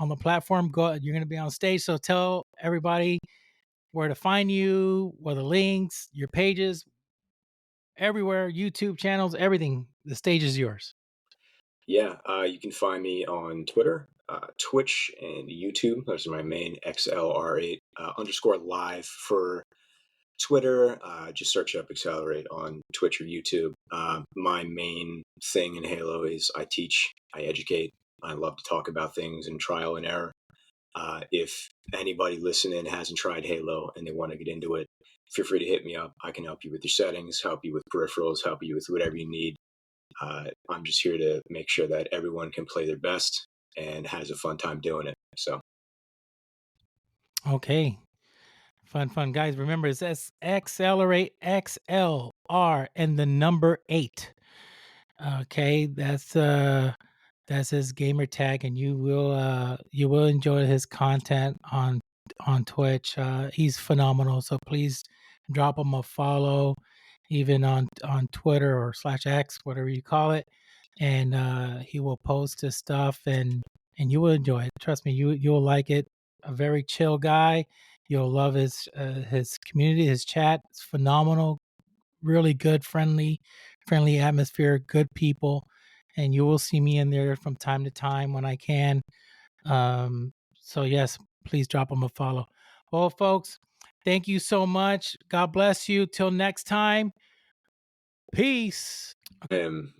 the platform. Go, you're going to be on stage, so tell everybody where to find you, where the links, your pages, everywhere, YouTube channels, everything. The stage is yours. Yeah, you can find me on Twitter, Twitch, and YouTube. Those are my main XLR8 underscore live for Twitter. Just search up Accelerate on Twitch or YouTube. My main thing in Halo is I teach, I educate. I love to talk about things and trial and error. If anybody listening hasn't tried Halo and they want to get into it, feel free to hit me up. I can help you with your settings, help you with peripherals, help you with whatever you need. I'm just here to make sure that everyone can play their best and has a fun time doing it. So, Okay. Fun, guys. Remember, it's Accelerate XLR and the number 8. Okay, that's his gamer tag, and you will enjoy his content on Twitch. He's phenomenal, so please drop him a follow, even on Twitter or /X, whatever you call it, and he will post his stuff, and you will enjoy it. Trust me, you'll like it. A very chill guy. You'll love his community, his chat. It's phenomenal, really good, friendly atmosphere, good people, and you will see me in there from time to time when I can. So yes, please drop them a follow. Well, folks, thank you so much. God bless you. Till next time, peace. um,